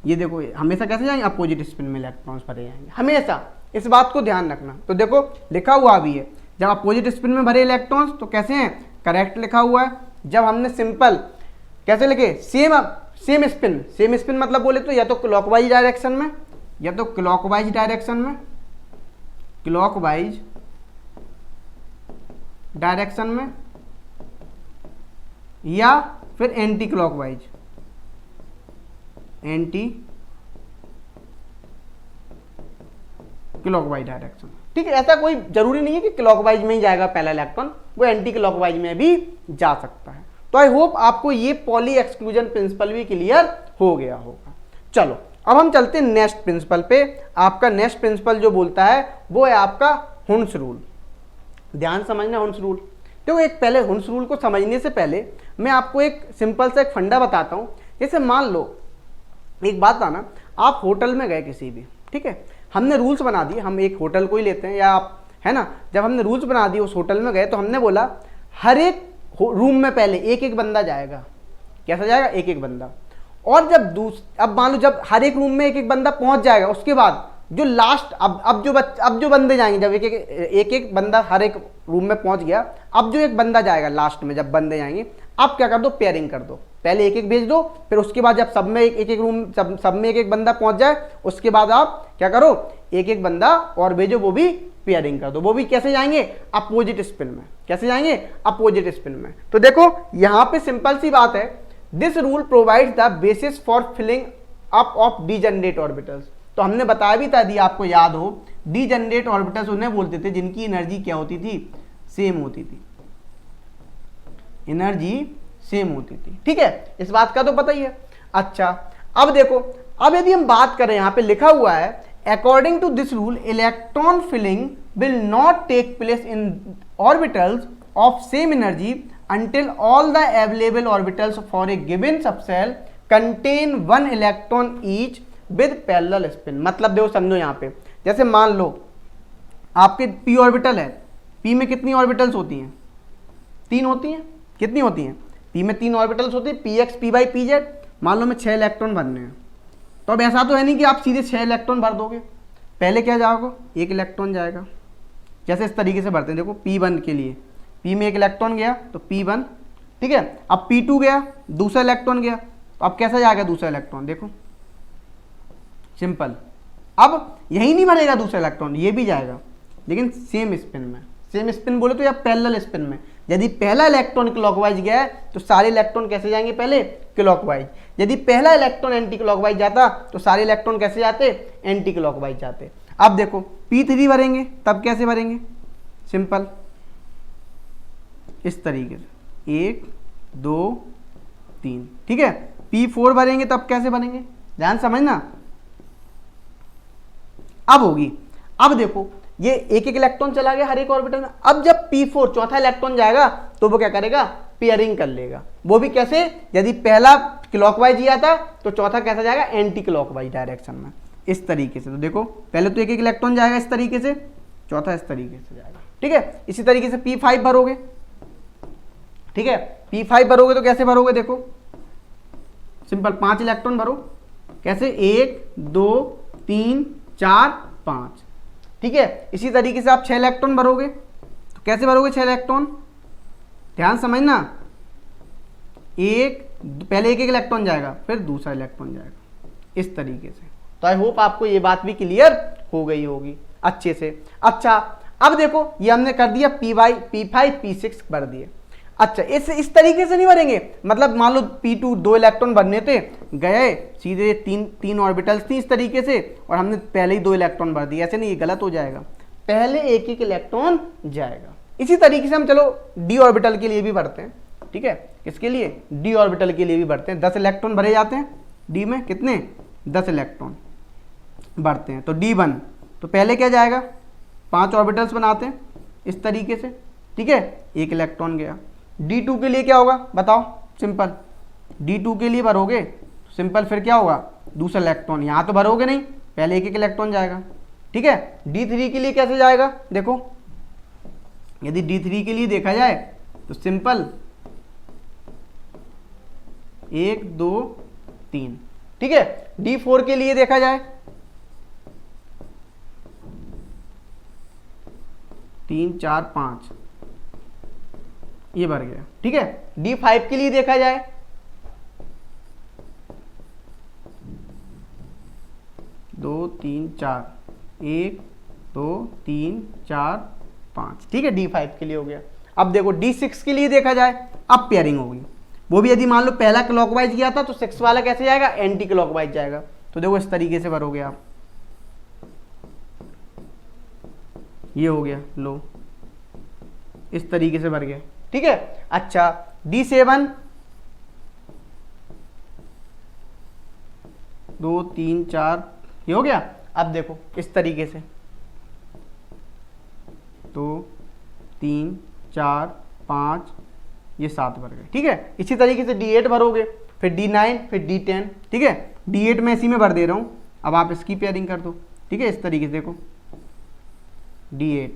ये देखो हमेशा कैसे जाएंगे, अपोजिट स्पिन में इलेक्ट्रॉन्स भरे जाएंगे, हमेशा इस बात को ध्यान रखना। तो देखो लिखा हुआ भी है, जब अपोजिट स्पिन में भरे इलेक्ट्रॉन्स तो कैसे हैं, करेक्ट लिखा हुआ है। जब हमने सिंपल कैसे लिखे, सेम स्पिन मतलब बोले तो या तो क्लॉकवाइज डायरेक्शन में, या तो क्लॉकवाइज डायरेक्शन में, क्लॉकवाइज डायरेक्शन में, या फिर anti clockwise, anti clockwise direction, ठीक है। ऐसा कोई जरूरी नहीं है कि क्लॉकवाइज में ही जाएगा पहला इलेक्ट्रॉन, वो एंटी क्लॉकवाइज में भी जा सकता है। तो आई होप आपको ये पॉली एक्सक्लूजन प्रिंसिपल भी क्लियर हो गया होगा। चलो अब हम चलते हैं नेक्स्ट प्रिंसिपल पे। आपका नेक्स्ट प्रिंसिपल जो बोलता है वो है आपका हुन्स रूल। ध्यान समझना हुन्स रूल। तो एक पहले हुन्स रूल को समझने से पहले मैं आपको एक सिंपल सा एक फंडा बताता हूँ। जैसे मान लो एक बात आना, आप होटल में गए किसी भी, ठीक है, हमने रूल्स बना दिए, हम एक होटल को ही लेते हैं या आप, है ना, जब हमने रूल्स बना दिए उस होटल में गए तो हमने बोला हर एक रूम में पहले एक एक बंदा जाएगा। कैसा जाएगा, एक एक बंदा। और जब अब मान लो जब हर एक रूम में एक एक बंदा पहुंच जाएगा, उसके बाद जो लास्ट अब जो बंदे जाएंगे, जब एक एक बंदा हर एक रूम में पहुंच गया, अब जो एक बंदा जाएगा लास्ट में, जब बंदे जाएंगे, अब क्या कर दो, पेयरिंग कर दो, पहले एक एक भेज दो, फिर उसके बाद जब सब में एक एक रूम सब में एक एक बंदा पहुंच जाए, उसके बाद आप क्या करो, एक एक बंदा और भेजो, वो भी पेयरिंग कर दो। वो भी कैसे जाएंगे, अपोजिट स्पिन में। कैसे जाएंगे, अपोजिट स्पिन में। तो देखो यहां पे सिंपल सी बात है, this rule provides the basis for filling up of degenerate orbitals. तो हमने बताया भी था, यदि आपको याद हो, डीजेनरेट ऑर्बिटल्स उन्हें बोलते थे जिनकी एनर्जी क्या होती थी, सेम होती थी, एनर्जी सेम होती थी। ठीक है, इस बात का तो पता ही है। अच्छा अब देखो, अब यदि हम बात करें, यहां पे लिखा हुआ है according to this rule electron filling will not take place in orbitals of same energy until all the available orbitals for a given subshell contain one electron each with parallel spin। मतलब देखो समझो यहां पे, जैसे मान लो आपके p orbital है, p में कितनी ऑर्बिटल्स होती हैं, 3 होती हैं। कितनी होती हैं, p में 3 ऑर्बिटल्स होती है, px p बाई pz। मान लो मैं 6 इलेक्ट्रॉन भरने हैं, तो अब ऐसा तो है नहीं कि आप सीधे 6 इलेक्ट्रॉन भर दोगे, पहले क्या जाएगा, 1 इलेक्ट्रॉन जाएगा। जैसे इस तरीके से भरते हैं, देखो p1 के लिए P में 1 इलेक्ट्रॉन गया तो P1, ठीक है। अब P2 गया, दूसरा इलेक्ट्रॉन गया, तो अब कैसा जाएगा दूसरा इलेक्ट्रॉन, देखो सिंपल। अब यही नहीं भरेगा दूसरा इलेक्ट्रॉन, ये भी जाएगा, लेकिन सेम स्पिन में। सेम स्पिन बोले तो या पैरेलल स्पिन में। यदि पहला इलेक्ट्रॉन क्लॉकवाइज गया है तो सारे इलेक्ट्रॉन कैसे जाएंगे, पहले क्लॉकवाइज। यदि पहला इलेक्ट्रॉन एंटी क्लॉकवाइज जाता तो सारे इलेक्ट्रॉन कैसे जाते, एंटी क्लॉकवाइज जाते। अब देखो P3 भरेंगे, तब कैसे भरेंगे, सिंपल इस तरीके से 1 2 3, ठीक है। P4 भरेंगे तब कैसे भरेंगे, ध्यान समझना। अब होगी, अब देखो ये एक एक इलेक्ट्रॉन चला गया हर एक ऑर्बिटल में। अब जब P4 चौथा इलेक्ट्रॉन जाएगा तो वो क्या करेगा, पेयरिंग कर लेगा। वो भी कैसे, यदि पहला क्लॉकवाइज गया था तो चौथा कैसा जाएगा, एंटी क्लॉकवाइज डायरेक्शन में, इस तरीके से। तो देखो पहले तो एक एक इलेक्ट्रॉन जाएगा इस तरीके से, चौथा इस तरीके से जाएगा, ठीक है। इसी तरीके से P5 भरोगे, ठीक है। P5 भरोगे तो कैसे भरोगे, देखो सिंपल 5 इलेक्ट्रॉन भरो, कैसे 1 2 3 4 5, ठीक है। इसी तरीके से आप 6 इलेक्ट्रॉन भरोगे तो कैसे भरोगे 6 इलेक्ट्रॉन, ध्यान समझना। पहले एक एक इलेक्ट्रॉन जाएगा, फिर दूसरा इलेक्ट्रॉन जाएगा, इस तरीके से। तो आई होप आपको ये बात भी क्लियर हो गई होगी अच्छे से। अच्छा अब देखो ये हमने कर दिया, P5 P6 भर दिए। अच्छा इस तरीके से नहीं भरेंगे, मतलब मान लो P2 2 इलेक्ट्रॉन भरने थे, गए सीधे तीन ऑर्बिटल्स थी इस तरीके से, और हमने पहले ही 2 इलेक्ट्रॉन भर दिए, ऐसे नहीं, ये गलत हो जाएगा, पहले एक एक इलेक्ट्रॉन जाएगा। इसी तरीके से हम चलो d ऑर्बिटल के लिए भी भरते हैं, ठीक है। किसके लिए, d ऑर्बिटल के लिए भी भरते हैं। 10 इलेक्ट्रॉन भरे जाते हैं d में, कितने 10 इलेक्ट्रॉन भरते हैं। तो D1 तो पहले क्या जाएगा, 5 ऑर्बिटल्स बनाते हैं इस तरीके से, ठीक है, 1 इलेक्ट्रॉन गया। D2 के लिए क्या होगा बताओ, सिंपल D2 के लिए भरोगे तो सिंपल फिर क्या होगा, दूसरा इलेक्ट्रॉन, यहाँ तो भरोगे नहीं, पहले एक एक इलेक्ट्रॉन जाएगा, ठीक है। D3 के लिए कैसे जाएगा, देखो यदि D3 के लिए देखा जाए तो सिंपल 1 2 3, ठीक है। D4 के लिए देखा जाए 3 4 5, ये भर गया, ठीक है। D5 के लिए देखा जाए 2 3 4, 1 2 3 4 5, ठीक है, D5 के लिए हो गया। अब देखो D6 के लिए देखा जाए, अब पेयरिंग होगी, वो भी यदि मान लो पहला क्लॉकवाइज गया था तो 6 वाला कैसे जाएगा, एंटी क्लॉकवाइज जाएगा। तो देखो इस तरीके से भरोगे आप, ये हो गया लो, इस तरीके से भर गया, ठीक है। अच्छा D7 2 3 4, ये हो गया। अब देखो इस तरीके से 2 3 4 5, ये 7 भर गए, ठीक है। इसी तरीके से D8 भरोगे, फिर D9, फिर D10, ठीक है। D8 में इसी में भर दे रहा हूं, अब आप इसकी पेयरिंग कर दो, ठीक है। इस तरीके से देखो D8,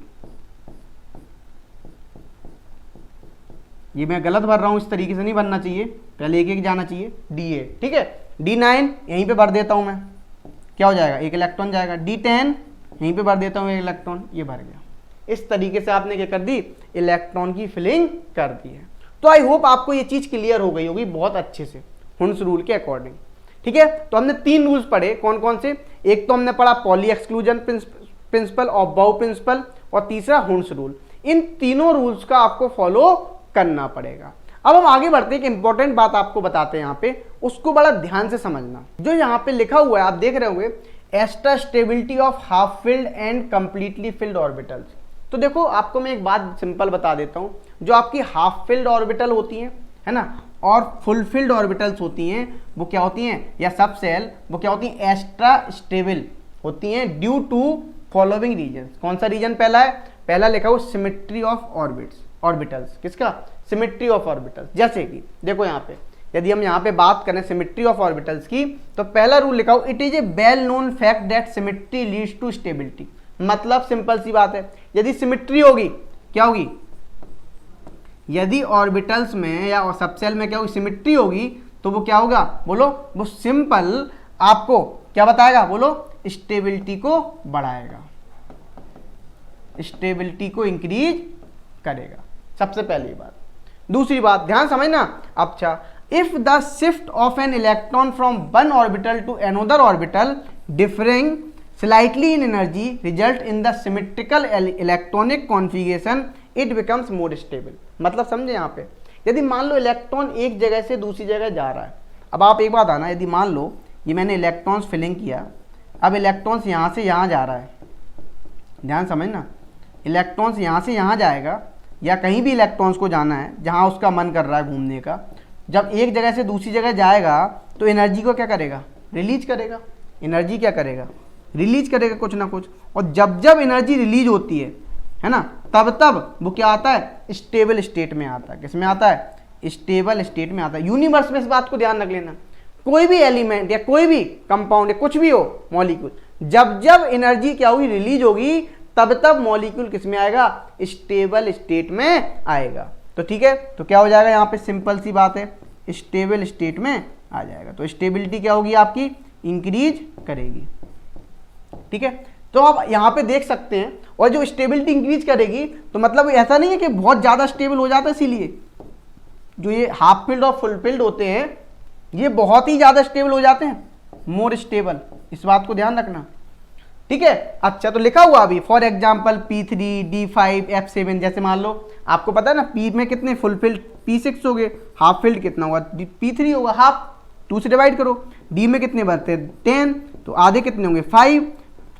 ये मैं गलत भर रहा हूं, इस तरीके से नहीं भरना चाहिए, पहले एक एक जाना चाहिए। D8, ठीक है। D9 यहीं पे भर देता हूं मैं, क्या हो जाएगा, 1 इलेक्ट्रॉन जाएगा। D10 यहीं पे भर देता हूं 1 इलेक्ट्रॉन, ये भर गया। इस तरीके से आपने क्या कर दी, इलेक्ट्रॉन की फिलिंग कर दी है। तो आई होप आपको ये चीज क्लियर हो गई होगी बहुत अच्छे से हुन्स रूल के अकॉर्डिंग। ठीक है, तो हमने 3 रूल्स पढ़े, कौन कौन से? एक तो हमने पढ़ा पॉली एक्सक्लूजन प्रिंसिपल और बाउ प्रिंसिपल, और तीसरा हुन्स रूल। इन तीनों रूल्स का आपको फॉलो करना पड़ेगा। अब हम आगे बढ़ते हैं, एक इंपॉर्टेंट बात आपको बताते हैं यहाँ पे, उसको बड़ा ध्यान से समझना। जो यहाँ पे लिखा हुआ है आप देख रहे होंगे, extra stability of half filled and completely filled orbitals. तो देखो आपको मैं एक बात सिंपल बता देता हूँ, जो आपकी हाफ फिल्ड ऑर्बिटल होती हैं, है ना, और फुल फिल्ड ऑर्बिटल्स होती हैं, वो क्या होती हैं, या सब सेल, वो क्या होती हैं, एक्स्ट्रा स्टेबल होती हैं ड्यू टू फॉलोइंग रीजन। कौन सा रीजन पहला है? पहला लिखा हुआ सिमेट्री ऑफ ऑर्बिटल्स। किसका? Symmetry of orbitals. जैसे कि देखो यहाँ पे, यदि हम यहाँ पे बात करें सिमेट्री ऑफ ऑर्बिटल्स की, तो पहला रूल लिखा हो, it is a well known fact that symmetry leads to stability. मतलब सिंपल सी बात है, यदि सिमेट्री होगी, क्या होगी, यदि ऑर्बिटल्स में या सबसेल में क्या होगी, सिमेट्री होगी, तो वो क्या होगा, बोलो, वो सिंपल आपको क्या बताएगा, बोलो, स्टेबिलिटी को बढ़ाएगा, स्टेबिलिटी को इंक्रीज करेगा। सबसे पहली बात। दूसरी बात ध्यान समझना, अच्छा, if the shift of an electron from one orbital to another orbital differing slightly in energy result in the symmetrical electronic configuration, it becomes more stable. मतलब समझे यहाँ पे, यदि मान लो इलेक्ट्रॉन एक जगह से दूसरी जगह जा रहा है, अब आप एक बात आना, यदि मान लो ये मैंने इलेक्ट्रॉन्स फिलिंग किया, अब इलेक्ट्रॉन्स यहाँ से यहाँ जा रहा है, ध्यान समझना, इलेक्ट्रॉन्स यहाँ से यहाँ जाएगा, या कहीं भी इलेक्ट्रॉन्स को जाना है जहाँ उसका मन कर रहा है घूमने का, जब एक जगह से दूसरी जगह जाएगा तो एनर्जी को क्या करेगा, रिलीज करेगा। एनर्जी क्या करेगा, रिलीज करेगा कुछ ना कुछ, और जब जब एनर्जी रिलीज होती है ना, तब तब वो क्या आता है, स्टेबल स्टेट में आता है। किस में आता है, स्टेबल स्टेट में आता है। यूनिवर्स में इस बात को ध्यान रख लेना, कोई भी एलिमेंट या कोई भी कंपाउंड या कुछ भी हो मॉलिक्यूल, जब जब एनर्जी क्या होगी, रिलीज होगी, तब तब मॉलिक्यूल किस में आएगा, स्टेबल स्टेट में आएगा। तो ठीक है, तो क्या हो जाएगा यहाँ पे, सिंपल सी बात है, स्टेबल स्टेट में आ जाएगा। तो स्टेबिलिटी क्या होगी आपकी, इंक्रीज करेगी। ठीक है, तो आप यहाँ पे देख सकते हैं, और जो स्टेबिलिटी इंक्रीज करेगी, तो मतलब ऐसा नहीं है कि बहुत ज़्यादा स्टेबल हो जाता है, इसीलिए जो ये हाफ फिल्ड और फुल फिल्ड होते हैं, ये बहुत ही ज़्यादा स्टेबल हो जाते हैं, मोर स्टेबल। इस बात को ध्यान रखना। ठीक है, अच्छा, तो लिखा हुआ अभी for example P3, D5, F7, जैसे मान लो आपको पता है ना, P में कितने फुल फिल्ड, P6 हो गए, हाफ फिल्ड कितना होगा, P3 होगा, हाफ, 2 से डिवाइड करो। D में कितने बनते हैं, 10, तो आधे कितने होंगे, 5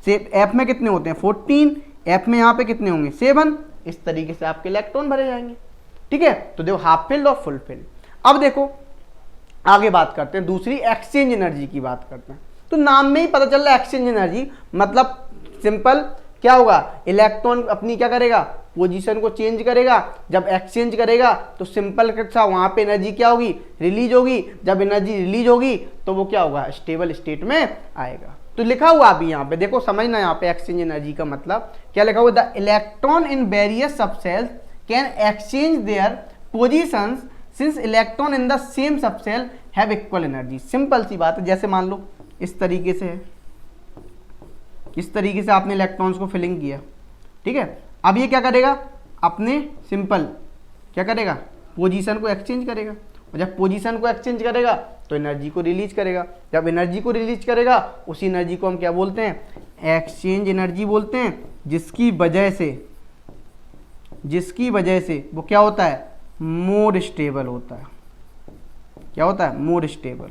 से। F में कितने होते हैं, 14, F में यहाँ पे कितने होंगे, 7। इस तरीके से आपके इलेक्ट्रॉन भरे जाएंगे। ठीक है, तो देखो हाफ फिल्ड और फुल फिल्ड। अब देखो आगे बात करते हैं, दूसरी एक्सचेंज एनर्जी की बात करते हैं। तो नाम में ही पता चल रहा है एक्सचेंज एनर्जी, मतलब सिंपल क्या होगा, इलेक्ट्रॉन अपनी क्या करेगा, पोजीशन को चेंज करेगा। जब एक्सचेंज करेगा तो सिंपल सा वहां पे एनर्जी क्या होगी, रिलीज होगी। जब एनर्जी रिलीज होगी तो वो क्या होगा, स्टेबल स्टेट में आएगा। तो लिखा हुआ अभी यहाँ पे देखो, समझना यहाँ पे एक्सचेंज एनर्जी का मतलब क्या लिखा हुआ, the electron in various subshells can exchange their positions since electron in the same subshell have equal energy. Simple सी बात है, जैसे मान लो इस तरीके से है, इस तरीके से आपने इलेक्ट्रॉन्स को फिलिंग किया। ठीक है, अब ये क्या करेगा, अपने सिंपल क्या करेगा, पोजीशन को एक्सचेंज करेगा। और जब पोजीशन को एक्सचेंज करेगा तो एनर्जी को रिलीज करेगा। जब एनर्जी को रिलीज करेगा, उसी एनर्जी को हम क्या बोलते हैं, एक्सचेंज एनर्जी बोलते हैं, जिसकी वजह से वो क्या होता है, मोर स्टेबल होता है। क्या होता है, मोर स्टेबल।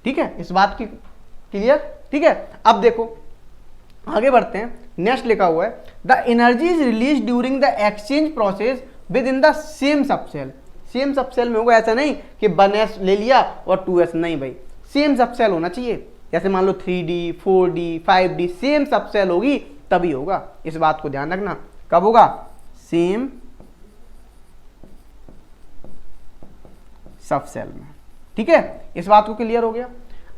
ठीक है, इस बात की क्लियर। ठीक है, अब देखो आगे बढ़ते हैं। नेक्स्ट लिखा हुआ है, the energy is release during the exchange process with in the same subshell. Same subshell में होगा, ऐसा नहीं कि 1s ले लिया और 2s, नहीं भाई, सेम सबसेल होना चाहिए। जैसे मान लो 3D, 4D, 5D, same subshell होगी तभी होगा। इस बात को ध्यान रखना, कब होगा, सेम सबसेल में। ठीक है, इस बात को क्लियर हो गया।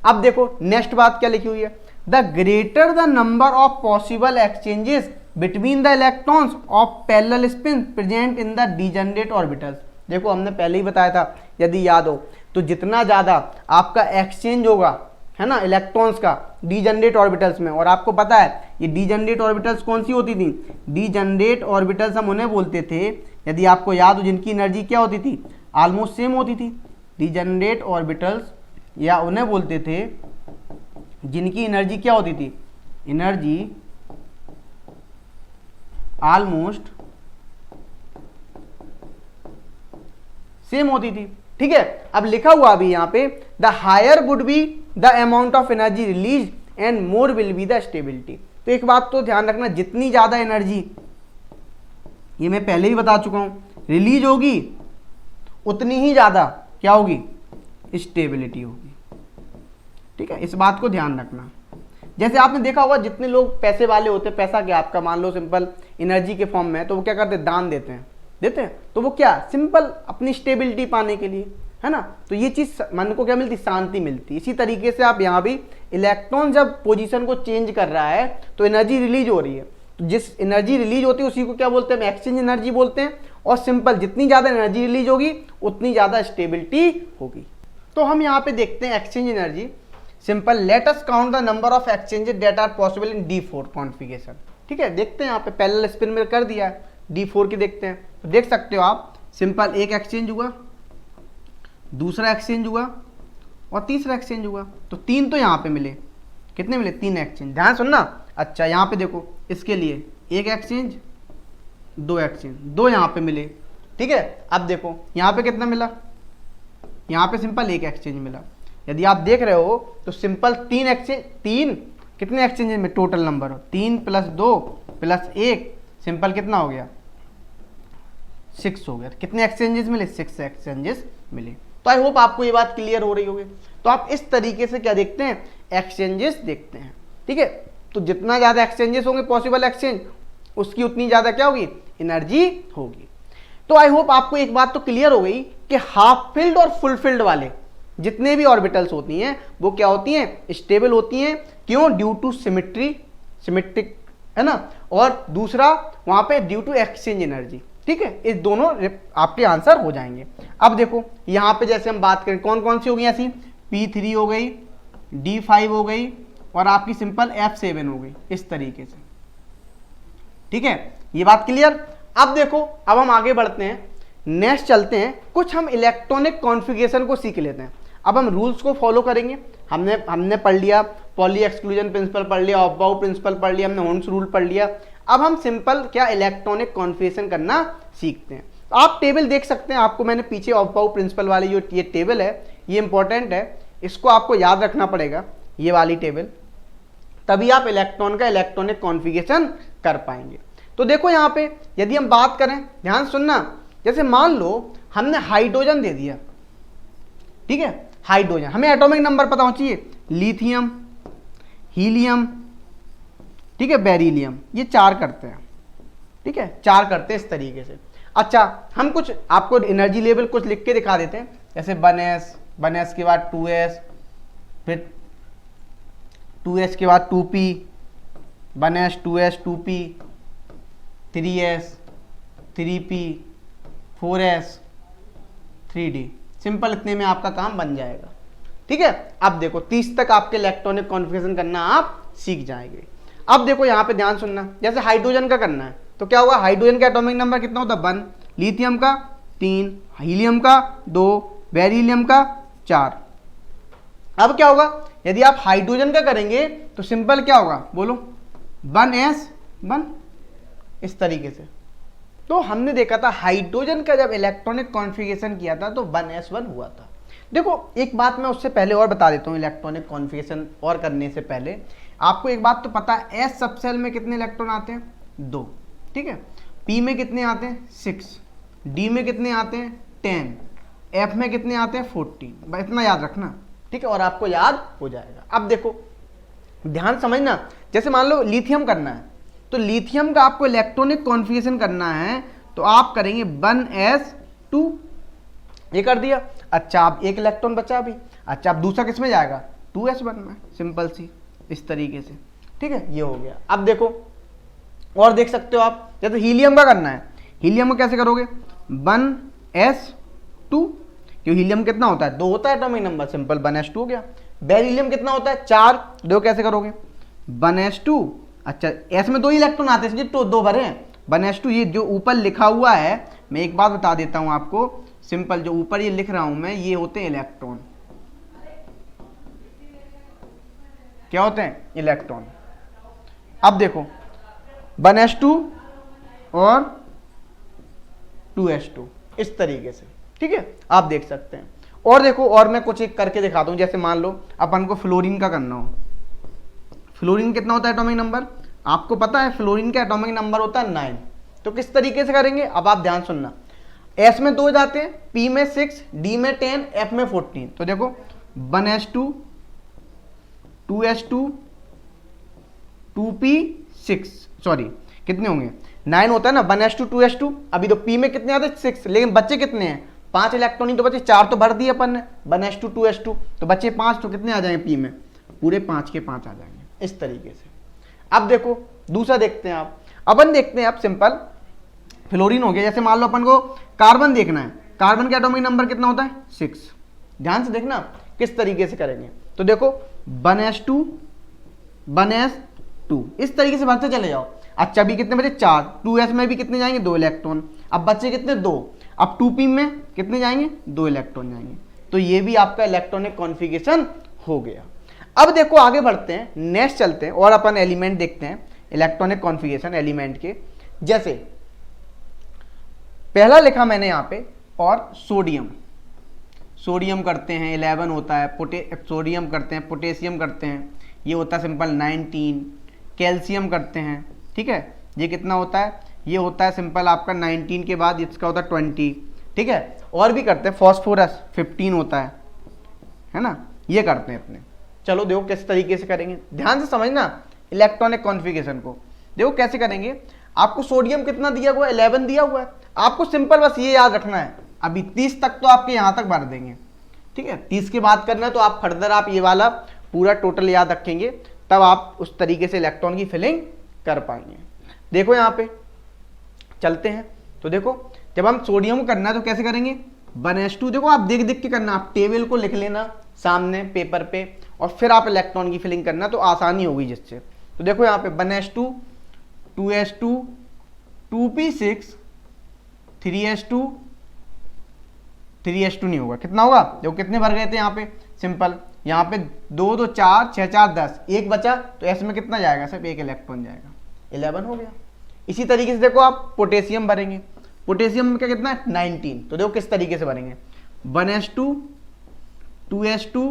अब देखो नेक्स्ट बात क्या लिखी हुई है, the greater the number of possible exchanges between the electrons of parallel spin present in the degenerate orbitals. देखो हमने पहले ही बताया था, यदि याद हो तो, जितना ज्यादा आपका एक्सचेंज होगा, है ना, इलेक्ट्रॉन्स का डिजेनरेट ऑर्बिटल्स में। और आपको पता है ये डिजेनरेट ऑर्बिटल्स कौन सी होती थी, डिजेनरेट ऑर्बिटल्स हम उन्हें बोलते थे यदि आपको याद हो, जिनकी एनर्जी क्या होती थी, ऑलमोस्ट सेम होती थी। डिजेनरेट ऑर्बिटल्स, या उन्हें बोलते थे जिनकी एनर्जी क्या होती थी, एनर्जी ऑलमोस्ट सेम होती थी। ठीक है, अब लिखा हुआ अभी यहां पे, the higher would be the amount of energy release and more will be the stability. तो एक बात तो ध्यान रखना, जितनी ज्यादा एनर्जी, ये मैं पहले ही बता चुका हूं, रिलीज होगी उतनी ही ज्यादा क्या होगी, स्टेबिलिटी होगी। ठीक है, इस बात को ध्यान रखना। जैसे आपने देखा होगा, जितने लोग पैसे वाले होते हैं, पैसा क्या आपका मान लो सिंपल एनर्जी के फॉर्म में, तो वो क्या करते हैं, दान देते हैं, तो वो क्या, सिंपल अपनी स्टेबिलिटी पाने के लिए, है ना। तो ये चीज मन को क्या मिलती, शांति मिलती। इसी तरीके से आप यहाँ भी, इलेक्ट्रॉन जब पोजीशन को चेंज कर रहा है तो एनर्जी रिलीज हो रही है, तो जिस एनर्जी रिलीज होती है उसी को क्या बोलते हैं, एक्सचेंज एनर्जी बोलते हैं। और सिंपल जितनी ज्यादा एनर्जी रिलीज होगी उतनी ज्यादा स्टेबिलिटी होगी। तो हम यहाँ पे देखते हैं exchange energy. Simple, let us count the number of exchanges that are possible in D4 configuration. ठीक है, देखते हैं यहाँ पे पैरेलल स्पिन में कर दिया है, D4 की देखते हैं। तो देख सकते हो आप, सिंपल एक एक्सचेंज हुआ, दूसरा एक्सचेंज हुआ और तीसरा एक्सचेंज हुआ। तो तीन तो यहाँ पे मिले, कितने मिले, तीन एक्सचेंज। ध्यान सुनना। अच्छा, यहाँ पे देखो, इसके लिए एक एक्सचेंज, दो एक्सचेंज, दो यहाँ पे मिले। ठीक है, अब देखो यहाँ पे कितना मिला, यहाँ पे सिंपल एक एक्सचेंज मिला। यदि आप देख रहे हो तो सिंपल तीन एक्सचेंज, तीन कितने एक्सचेंजेस में टोटल नंबर हो, 3 + 2 + 1 सिंपल कितना हो गया, 6 हो गया। कितने एक्सचेंजेस मिले, 6 एक्सचेंजेस मिले। तो आई होप आपको ये बात क्लियर हो रही होगी। तो आप इस तरीके से क्या देखते हैं, एक्सचेंजेस देखते हैं। ठीक है, तो जितना ज्यादा एक्सचेंजेस होंगे पॉसिबल एक्सचेंज, उसकी उतनी ज्यादा क्या होगी, एनर्जी होगी। तो आई होप आपको एक बात तो क्लियर हो गई कि हाफ फिल्ड और फुल फिल्ड वाले जितने भी ऑर्बिटल्स होती हैं वो क्या होती हैं, स्टेबल होती हैं। क्यों, ड्यू टू सिमेट्रिक, है ना, और दूसरा वहां पे ड्यू टू एक्सचेंज एनर्जी। ठीक है, इस दोनों आपके आंसर हो जाएंगे। अब देखो यहां पे जैसे हम बात करें, कौन कौन सी हो गई ऐसी, P3 हो गई, D5 हो गई और आपकी सिंपल F7 हो गई, इस तरीके से। ठीक है, ये बात क्लियर। अब देखो, अब हम आगे बढ़ते हैं, नेक्स्ट चलते हैं, कुछ हम इलेक्ट्रॉनिक कॉन्फ़िगरेशन को सीख लेते हैं। अब हम रूल्स को फॉलो करेंगे। हमने पढ़ लिया पॉली एक्सक्लूजन प्रिंसिपल, पढ़ लिया ऑफ-बाउ प्रिंसिपल, पढ़ लिया हमने ओह्म्स रूल, पढ़ लिया। अब हम सिंपल क्या इलेक्ट्रॉनिक कॉन्फ़िगरेशन करना सीखते हैं। तो आप टेबल देख सकते हैं, आपको मैंने पीछे ऑफ-बाउ प्रिंसिपल वाली जो ये टेबल है, ये इंपॉर्टेंट है, इसको आपको याद रखना पड़ेगा, ये वाली टेबल, तभी आप इलेक्ट्रॉन का इलेक्ट्रॉनिक कॉन्फ़िगरेशन कर पाएंगे। तो देखो यहाँ पे यदि हम बात करें, ध्यान सुनना, जैसे मान लो हमने हाइड्रोजन दे दिया। ठीक है, हाइड्रोजन, हमें एटॉमिक नंबर पता होना चाहिए, लिथियम, हीलियम, ठीक है, बेरिलियम, ये 4 करते हैं। ठीक है, 4 करते हैं इस तरीके से। अच्छा, हम कुछ आपको एनर्जी लेवल कुछ लिख के दिखा देते हैं, जैसे 1s, 1s के बाद 2s, फिर 2s के बाद 2p, 1s, 2s, 2p, 3s, 3p, 4s, 3d। Simple, इतने में आपका काम बन जाएगा। ठीक है, अब देखो 30 तक आपके इलेक्ट्रॉनिक कॉन्फ़िगरेशन करना आप सीख जाएंगे। अब देखो यहाँ पे ध्यान सुनना, जैसे हाइड्रोजन का करना है तो क्या होगा, हाइड्रोजन का एटॉमिक नंबर कितना होता है, 1, लिथियम का 3, हीलियम का 2, बेरिलियम का 4। अब क्या होगा, यदि आप हाइड्रोजन का करेंगे तो सिंपल क्या होगा, बोलो, 1s1, इस तरीके से। तो हमने देखा था हाइड्रोजन का जब इलेक्ट्रॉनिक कॉन्फ़िगरेशन किया था तो 1s1 हुआ था। देखो एक बात मैं उससे पहले और बता देता हूँ, इलेक्ट्रॉनिक कॉन्फ़िगरेशन और करने से पहले आपको एक बात तो पता है, एस सब सेल में कितने इलेक्ट्रॉन आते हैं, 2। ठीक है, पी में कितने आते हैं, 6, डी में कितने आते हैं, 10, एफ में कितने आते हैं, 14। इतना याद रखना, ठीक है, और आपको याद हो जाएगा। अब देखो ध्यान समझना, जैसे मान लो लिथियम करना है तो लिथियम का आपको इलेक्ट्रॉनिक कॉन्फ़िगरेशन करना है तो आप करेंगे 1s2, ये कर दिया। अच्छा, अब एक इलेक्ट्रॉन बचा अभी। अच्छा, अब दूसरा किस में जाएगा, 2s1 में, सिंपल सी, इस तरीके से। ठीक है, ये हो गया। अब देखो और देख सकते हो आप, जैसे हीलियम का करना है, हीलियम को कैसे करोगे, 1s2, क्यों हीलियम कितना होता है, 2 होता है एटॉमिक नंबर, सिंपल 1s2 हो गया। बेरिलियम कितना होता है, 4, 2 कैसे करोगे, 1s2। अच्छा, एस में 2 इलेक्ट्रॉन आते हैं, तो 2 भरे हैं, 1s2, ये जो ऊपर लिखा हुआ है मैं एक बात बता देता हूं आपको, सिंपल जो ऊपर ये लिख रहा हूं मैं, ये होते हैं इलेक्ट्रॉन। क्या होते हैं? इलेक्ट्रॉन। अब देखो 1s2 और 2s2 इस तरीके से, ठीक है, आप देख सकते हैं। और देखो, और मैं कुछ एक करके दिखाता हूं, जैसे मान लो अपन को फ्लोरीन का करना हो। फ्लोरीन कितना होता है एटॉमिक नंबर? आपको पता है फ्लोरीन का एटॉमिक नंबर होता है 9। तो किस तरीके से करेंगे, अब आप ध्यान सुनना। एस में 2 जाते हैं, पी में 6, डी में 10, एफ में 14। तो देखो 1s2 2s2 2p6, सॉरी कितने होंगे, 9 होता है ना, 1s2 2s2। अभी तो p में कितने आते हैं 6, लेकिन बच्चे कितने हैं 5 इलेक्ट्रॉन ही तो बचे, 4 तो भर दिए अपन ने 1s2 2s2, तो बच्चे 5, तो कितने आ जाएंगे p में, पूरे 5 के 5 आ जाएंगे इस तरीके से। अब देखो दूसरा देखते हैं आप, अपन देखते हैं आप सिंपल फ्लोरीन हो गया। जैसे मान लो अपन को कार्बन देखना है, कार्बन का एटॉमिक नंबर कितना होता है 6। ध्यान से देखना किस तरीके से करेंगे। तो देखो 1s2 1s2 इस तरीके से बढ़ते चले जाओ। अच्छा अभी कितने बचे 4, 2s में भी कितने जाएंगे 2 इलेक्ट्रॉन, अब बच्चे कितने 2, अब 2p में कितने जाएंगे 2 इलेक्ट्रॉन जाएंगे। तो ये भी आपका इलेक्ट्रॉनिक कॉन्फ़िगरेशन हो गया। अब देखो आगे बढ़ते हैं, नेक्स्ट चलते हैं और अपन एलिमेंट देखते हैं, इलेक्ट्रॉनिक कॉन्फ़िगरेशन एलिमेंट के। जैसे पहला लिखा मैंने यहाँ पे, और सोडियम, सोडियम करते हैं 11 होता है, सोडियम करते हैं, पोटेशियम करते हैं, ये होता है सिंपल 19, कैल्शियम करते हैं, ठीक है, ये कितना होता है, ये होता है सिंपल आपका 19 के बाद इसका होता है 20, ठीक है। और भी करते हैं, फॉस्फोरस 15 होता है ना, ये करते हैं अपने। चलो देखो किस तरीके से करेंगे, ध्यान से समझना इलेक्ट्रॉनिक कॉन्फ़िगरेशन को। देखो कैसे करेंगे, आपको सोडियम कितना दिया हुआ है 11 दिया हुआ है, आपको सिंपल बस ये याद रखना है, अभी 30 तक तो आपके यहाँ तक भर देंगे, ठीक है, 30 की बात करना है तो आप फर्दर आप ये वाला पूरा टोटल याद रखेंगे, तब आप उस तरीके से इलेक्ट्रॉन की फिलिंग कर पाएंगे। देखो यहाँ पे चलते हैं, तो देखो जब हम सोडियम को करना है तो कैसे करेंगे 1s2, देखो आप देख देख के करना, आप टेबल को लिख लेना सामने पेपर पे और फिर आप इलेक्ट्रॉन की फिलिंग करना, तो आसानी होगी जिससे। तो देखो यहाँ पे 1s2 2s2 2p6 3s2 3s2 नहीं होगा, कितना होगा, देखो कितने भर गए थे यहाँ पे, सिंपल यहाँ पे 2 2 4 6 4 10, एक बचा, तो एस में कितना जाएगा, सिर्फ एक इलेक्ट्रॉन जाएगा, 11 हो गया। इसी तरीके से देखो आप पोटेशियम भरेंगे, पोटेशियम में क्या कितना है 19, तो देखो किस तरीके से भरेंगे 1s2 2s2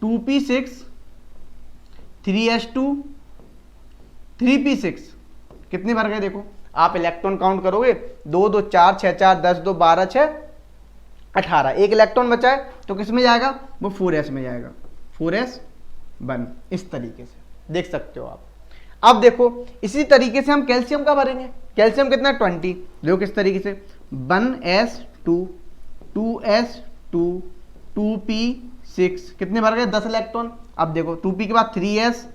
2p6 3s2 3p6, कितने भर गए, देखो आप इलेक्ट्रॉन काउंट करोगे 2 2 4 6 4 10 2 12 6 18, एक इलेक्ट्रॉन बचा है तो किस में जाएगा, वो 4s में जाएगा, 4s1, इस तरीके से देख सकते हो आप। अब देखो इसी तरीके से हम कैल्शियम का भरेंगे, कैल्शियम कितना है 20, देखो किस तरीके से 1s2 2s2 2p6, कितने भर गए 10 इलेक्ट्रॉन। अब देखो 2p के बाद 3s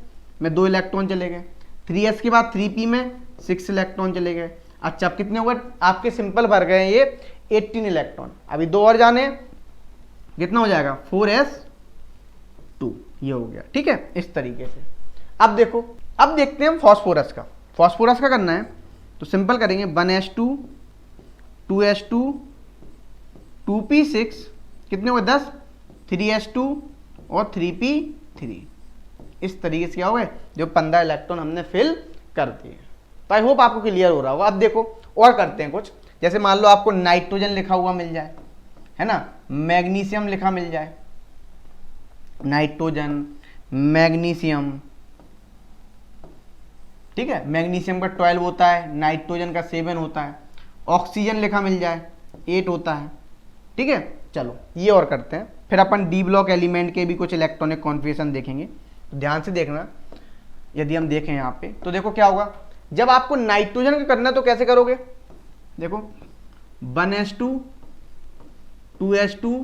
में 2 इलेक्ट्रॉन चले गए, 3s के बाद 3p में 6 इलेक्ट्रॉन चले गए। अच्छा अब कितने हो गए आपके, सिंपल भर गए ये 18 इलेक्ट्रॉन, अभी 2 और जाने, कितना हो जाएगा 4s2, ये हो गया, ठीक है, इस तरीके से। अब देखो अब देखते हैं हम फॉस्फोरस का, फॉस्फोरस का करना है तो सिंपल करेंगे 1s2 2s2 2p6, कितने हो गए 10, 3s2 और 3p3, इस तरीके से क्या हो गए, जो 15 इलेक्ट्रॉन हमने फिल कर दिए। तो आई होप आपको क्लियर हो रहा होगा। अब देखो और करते हैं कुछ, जैसे मान लो आपको नाइट्रोजन लिखा हुआ मिल जाए, है ना, मैग्नीशियम लिखा मिल जाए, नाइट्रोजन मैग्नीशियम, ठीक है, मैग्नीशियम का 12 होता है, नाइट्रोजन का 7 होता है, ऑक्सीजन लिखा मिल जाए 8 होता है, ठीक है। चलो ये और करते हैं, फिर अपन डी ब्लॉक एलिमेंट के भी कुछ इलेक्ट्रॉनिक कॉन्फ़िगरेशन देखेंगे, तो ध्यान से देखना। यदि हम देखें यहाँ पे तो देखो क्या होगा, जब आपको नाइट्रोजन का करना है तो कैसे करोगे, देखो 1s2 2s2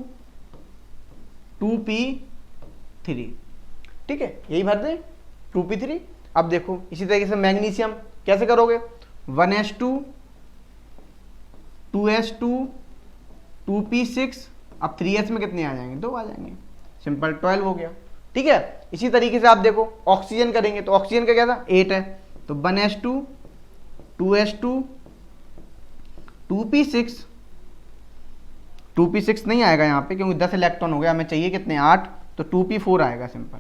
2p3, ठीक है, यही भर दें 2p3। अब देखो इसी तरीके से मैग्नीशियम कैसे करोगे, 1s2 2s2 2p6, अब 3s में कितने आ जाएंगे, 2 आ जाएंगे, सिंपल 12 हो गया, ठीक है। इसी तरीके से आप देखो ऑक्सीजन करेंगे तो ऑक्सीजन का क्या था 8 है, तो 1s2 2s2 2p6, 2p6 नहीं आएगा यहाँ पे क्योंकि 10 इलेक्ट्रॉन हो गया, हमें चाहिए कितने 8, तो 2p4 आएगा सिंपल।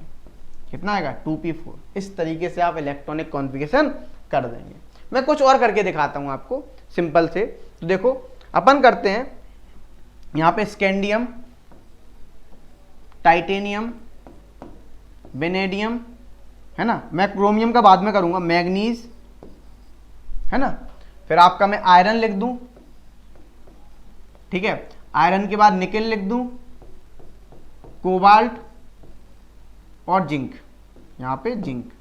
कितना आएगा 2p4। इस तरीके से आप इलेक्ट्रॉनिक कॉन्फ़िगरेशन कर देंगे। मैं कुछ और करके दिखाता हूँ आपको सिंपल से। तो देखो अपन करते हैं यहाँ पे स्कैंडियम, टाइटेनियम, वेनेडियम, है ना। मैं क्रोमियम का बाद में करूँगा, मैग्नीज, है ना। फिर आपका मैं आयरन लिख दूँ, ठीक है। आयरन के बाद निकेल लिख दूँ, कोबाल्ट और जिंक, यहाँ पे जिंक,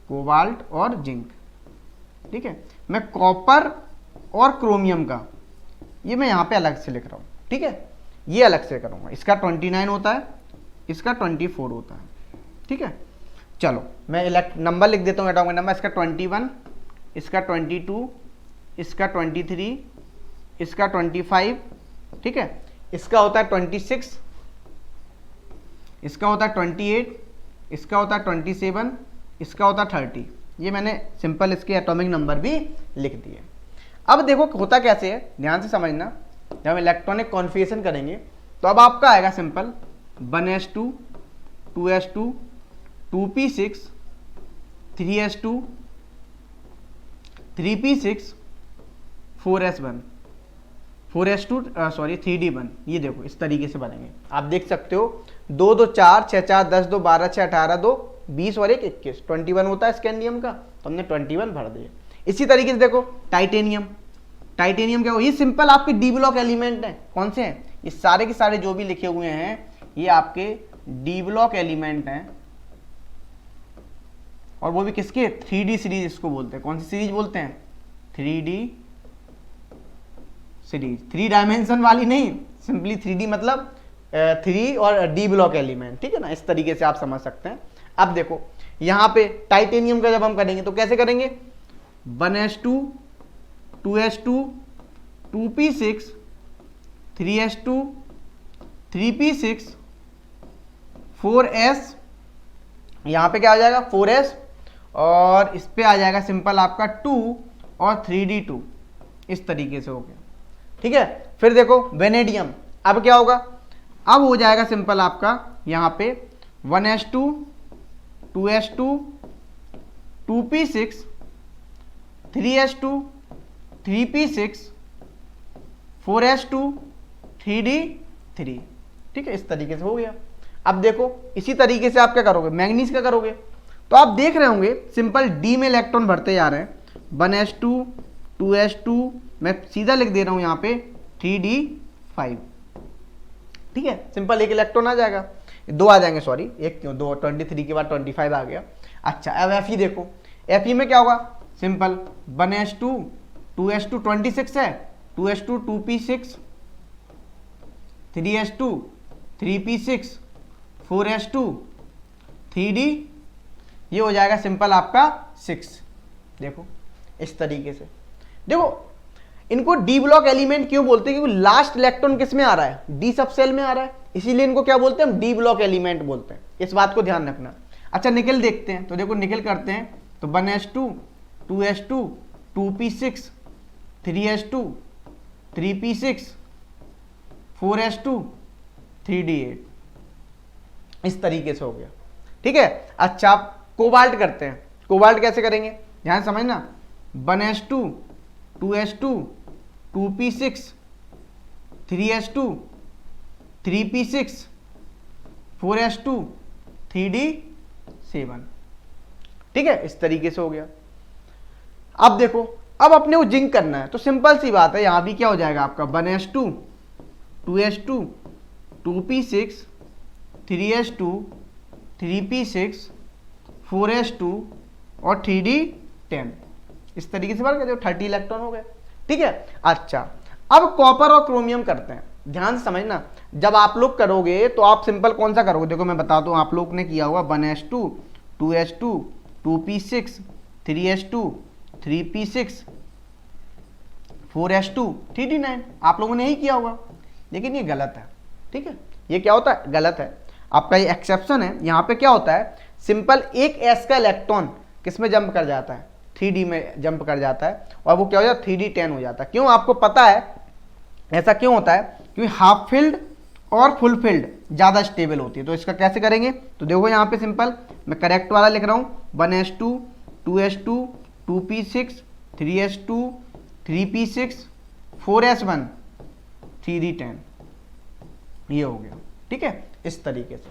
कोबाल्ट और जिंक, ठीक है। मैं कॉपर और क्रोमियम का ये मैं यहाँ पे अलग से लिख रहा हूँ, ठीक है। ये अलग से करूँगा, इसका 29 होता है, इसका 24 होता है, ठीक है। चलो मैं नंबर लिख देता हूँ, एटॉमिक नंबर। इसका 21, इसका 22, इसका 23, इसका 25, ठीक है। इसका होता है 26, इसका होता है 28, इसका होता है 27, इसका होता है 30। ये मैंने सिंपल इसके एटॉमिक नंबर भी लिख दिए। अब देखो होता कैसे है, ध्यान से समझना। जब हम इलेक्ट्रॉनिक कॉन्फ़िगरेशन करेंगे तो अब आपका आएगा simple 1s2, 2s2, 2p6, 3s2, 3p6, 4s1, 3d1। ये देखो इस तरीके से बनेंगे, आप देख सकते हो। 2 2 4, 6 4 10, 2 12, 6 18, 2 20 और 1 21, 21 होता है स्कैंडियम का, तो हमने 21 भर दिया। इसी तरीके से देखो टाइटेनियम, टाइटेनियम क्या हो, ये सिंपल आपके डी ब्लॉक एलिमेंट हैं। कौन से हैं? ये सारे के सारे जो भी लिखे हुए हैं ये आपके डी ब्लॉक एलिमेंट हैं, और वो भी किसके 3D सीरीज इसको बोलते हैं। कौन सी सीरीज बोलते हैं? 3D सीरीज, 3 डायमेंशन वाली नहीं, सिंपली 3D मतलब 3 और डी ब्लॉक एलिमेंट, ठीक है ना। इस तरीके से आप समझ सकते हैं। अब देखो यहाँ पे टाइटेनियम का जब हम करेंगे तो कैसे करेंगे? 1s2, 2s2, 2p6, 3s2, 3p6, 4s, यहाँ पे क्या आ जाएगा 4s, और इस पे आ जाएगा सिंपल आपका 2 और 3d2। इस तरीके से हो गया, ठीक है। फिर देखो वेनेडियम, अब क्या होगा? अब हो जाएगा सिंपल आपका यहाँ पे 1s2, 2s2, 2p6, 3s2, 3p6, 4s2, 3d3, ठीक है। इस तरीके से हो गया। अब देखो इसी तरीके से आप क्या करोगे? मैंगनीज का करोगे तो आप देख रहे होंगे सिंपल डी में इलेक्ट्रॉन भरते जा रहे हैं। 1s2, 2s2, मैं सीधा लिख दे रहा हूं यहाँ पे 3d5, ठीक है। सिंपल एक इलेक्ट्रॉन आ जाएगा, 2 आ जाएंगे, सॉरी एक क्यों, 2, 23 के बाद 25 आ गया। अच्छा अब Fe देखो, Fe में क्या होगा? सिंपल 1s2, 2s2 26 है, 2s2 2p6, 3s2 3p6, 4s2 3d, ये हो जाएगा सिंपल आपका 6। देखो इस तरीके से, देखो इनको डी ब्लॉक एलिमेंट क्यों बोलते हैं? क्योंकि लास्ट इलेक्ट्रॉन किस में आ रहा है? डी सब सेल में आ रहा है, इसीलिए इनको क्या बोलते हैं? हम डी ब्लॉक एलिमेंट बोलते हैं। इस बात को ध्यान रखना। अच्छा निकेल देखते हैं, तो देखो निकेल करते हैं तो 1s2, 2s2, 2p6, 3s2, 3p6, 4s2, 3d8, इस तरीके से हो गया, ठीक है। अच्छा आप कोबाल्ट करते हैं, कोबाल्ट कैसे करेंगे ध्यान समझना। 1s2, 2s2, 2p6, 3s2, 3p6, 4s2, 3d7, ठीक है। इस तरीके से हो गया। अब देखो अब अपने को जिंक करना है, तो सिंपल सी बात है, यहां भी क्या हो जाएगा आपका 1s2, 2s2, 2p6, 3s2, 3p6, 4s2 और 3d10, इस तरीके से बढ़ गया, 30 इलेक्ट्रॉन हो गए, ठीक है। अच्छा अब कॉपर और क्रोमियम करते हैं, ध्यान से समझना। जब आप लोग करोगे तो आप सिंपल कौन सा करोगे? देखो मैं बताता हूँ, आप लोग ने किया होगा 1s2, 2s2, 2p6, 3s2, 3p6, 4s2, 3d9, आप लोगों ने यही किया होगा, लेकिन ये गलत है, ठीक है। ये क्या होता है? गलत है, आपका ये एक्सेप्शन है। यहाँ पे क्या होता है? सिंपल एक s का इलेक्ट्रॉन किस में जंप कर जाता है? 3D में जंप कर जाता है और वो क्या हो जाता है 3D10 हो जाता है। क्यों, आपको पता है ऐसा क्यों होता है? क्योंकि हाफ फिल्ड और फुल फिल्ड ज़्यादा स्टेबल होती है। तो इसका कैसे करेंगे? तो देखो यहाँ पे सिंपल मैं करेक्ट वाला लिख रहा हूँ, 1s2 2s2 2p6 3s2 3p6 4s1 3d10, ये हो गया। ठीक है, इस तरीके से।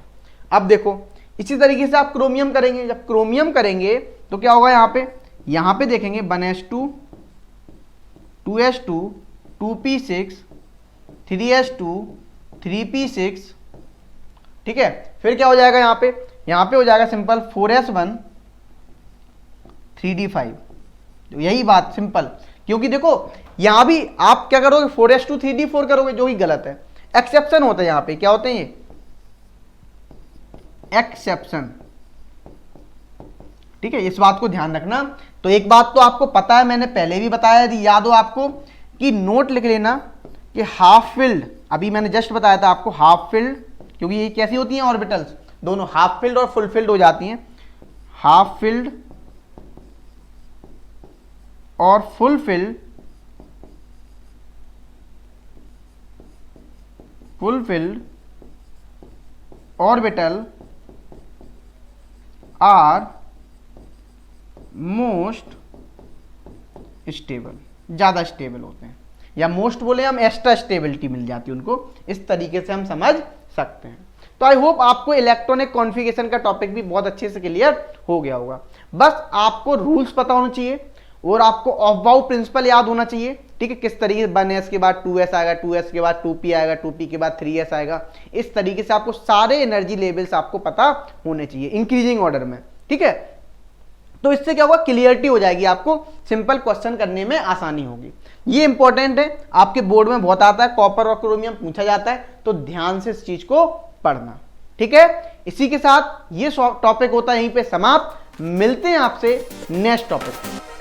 अब देखो इसी तरीके से आप क्रोमियम करेंगे। जब क्रोमियम करेंगे तो क्या होगा, यहाँ पे देखेंगे 1s2 2s2 2p6 3s2 3p6। ठीक है, फिर क्या हो जाएगा यहाँ पे हो जाएगा सिंपल 4s1 3d5। तो यही बात सिंपल, क्योंकि देखो यहां भी आप क्या करोगे 4s2 3d4 करोगे, जो ही गलत है। एक्सेप्शन होता है यहाँ पे, क्या होते हैं ये एक्सेप्शन। ठीक है, इस बात को ध्यान रखना। तो एक बात तो आपको पता है, मैंने पहले भी बताया थी, याद हो आपको, कि नोट लिख लेना कि हाफ फिल्ड, अभी मैंने जस्ट बताया था आपको हाफ फिल्ड, क्योंकि ये कैसी होती हैं ऑर्बिटल्स, दोनों हाफ फिल्ड और फुल फिल्ड हो जाती हैं। हाफ फिल्ड और full filled orbital are most stable, ज्यादा स्टेबल होते हैं, या मोस्ट बोले हम एक्स्ट्रा स्टेबिलिटी मिल जाती है उनको, इस तरीके से हम समझ सकते हैं। तो आई होप आपको इलेक्ट्रॉनिक कॉन्फ़िगरेशन का टॉपिक भी बहुत अच्छे से क्लियर हो गया होगा। बस आपको रूल्स पता होना चाहिए और आपको ऑफ बाउ प्रिंसिपल याद होना चाहिए। ठीक है, किस तरीके से 1s के बाद 2s आएगा, 2s के बाद 2p आएगा, 2p के बाद 3s आएगा, इस तरीके से आपको सारे एनर्जी लेवल्स आपको पता होने चाहिए इंक्रीजिंग ऑर्डर में। ठीक है, तो इससे क्या होगा, क्लियरिटी हो जाएगी, आपको सिंपल क्वेश्चन करने में आसानी होगी। ये इंपॉर्टेंट है, आपके बोर्ड में बहुत आता है, कॉपर और क्रोमियम पूछा जाता है, तो ध्यान से इस चीज को पढ़ना। ठीक है, इसी के साथ ये टॉपिक होता है यहीं पे समाप्त। मिलते हैं आपसे नेक्स्ट टॉपिक।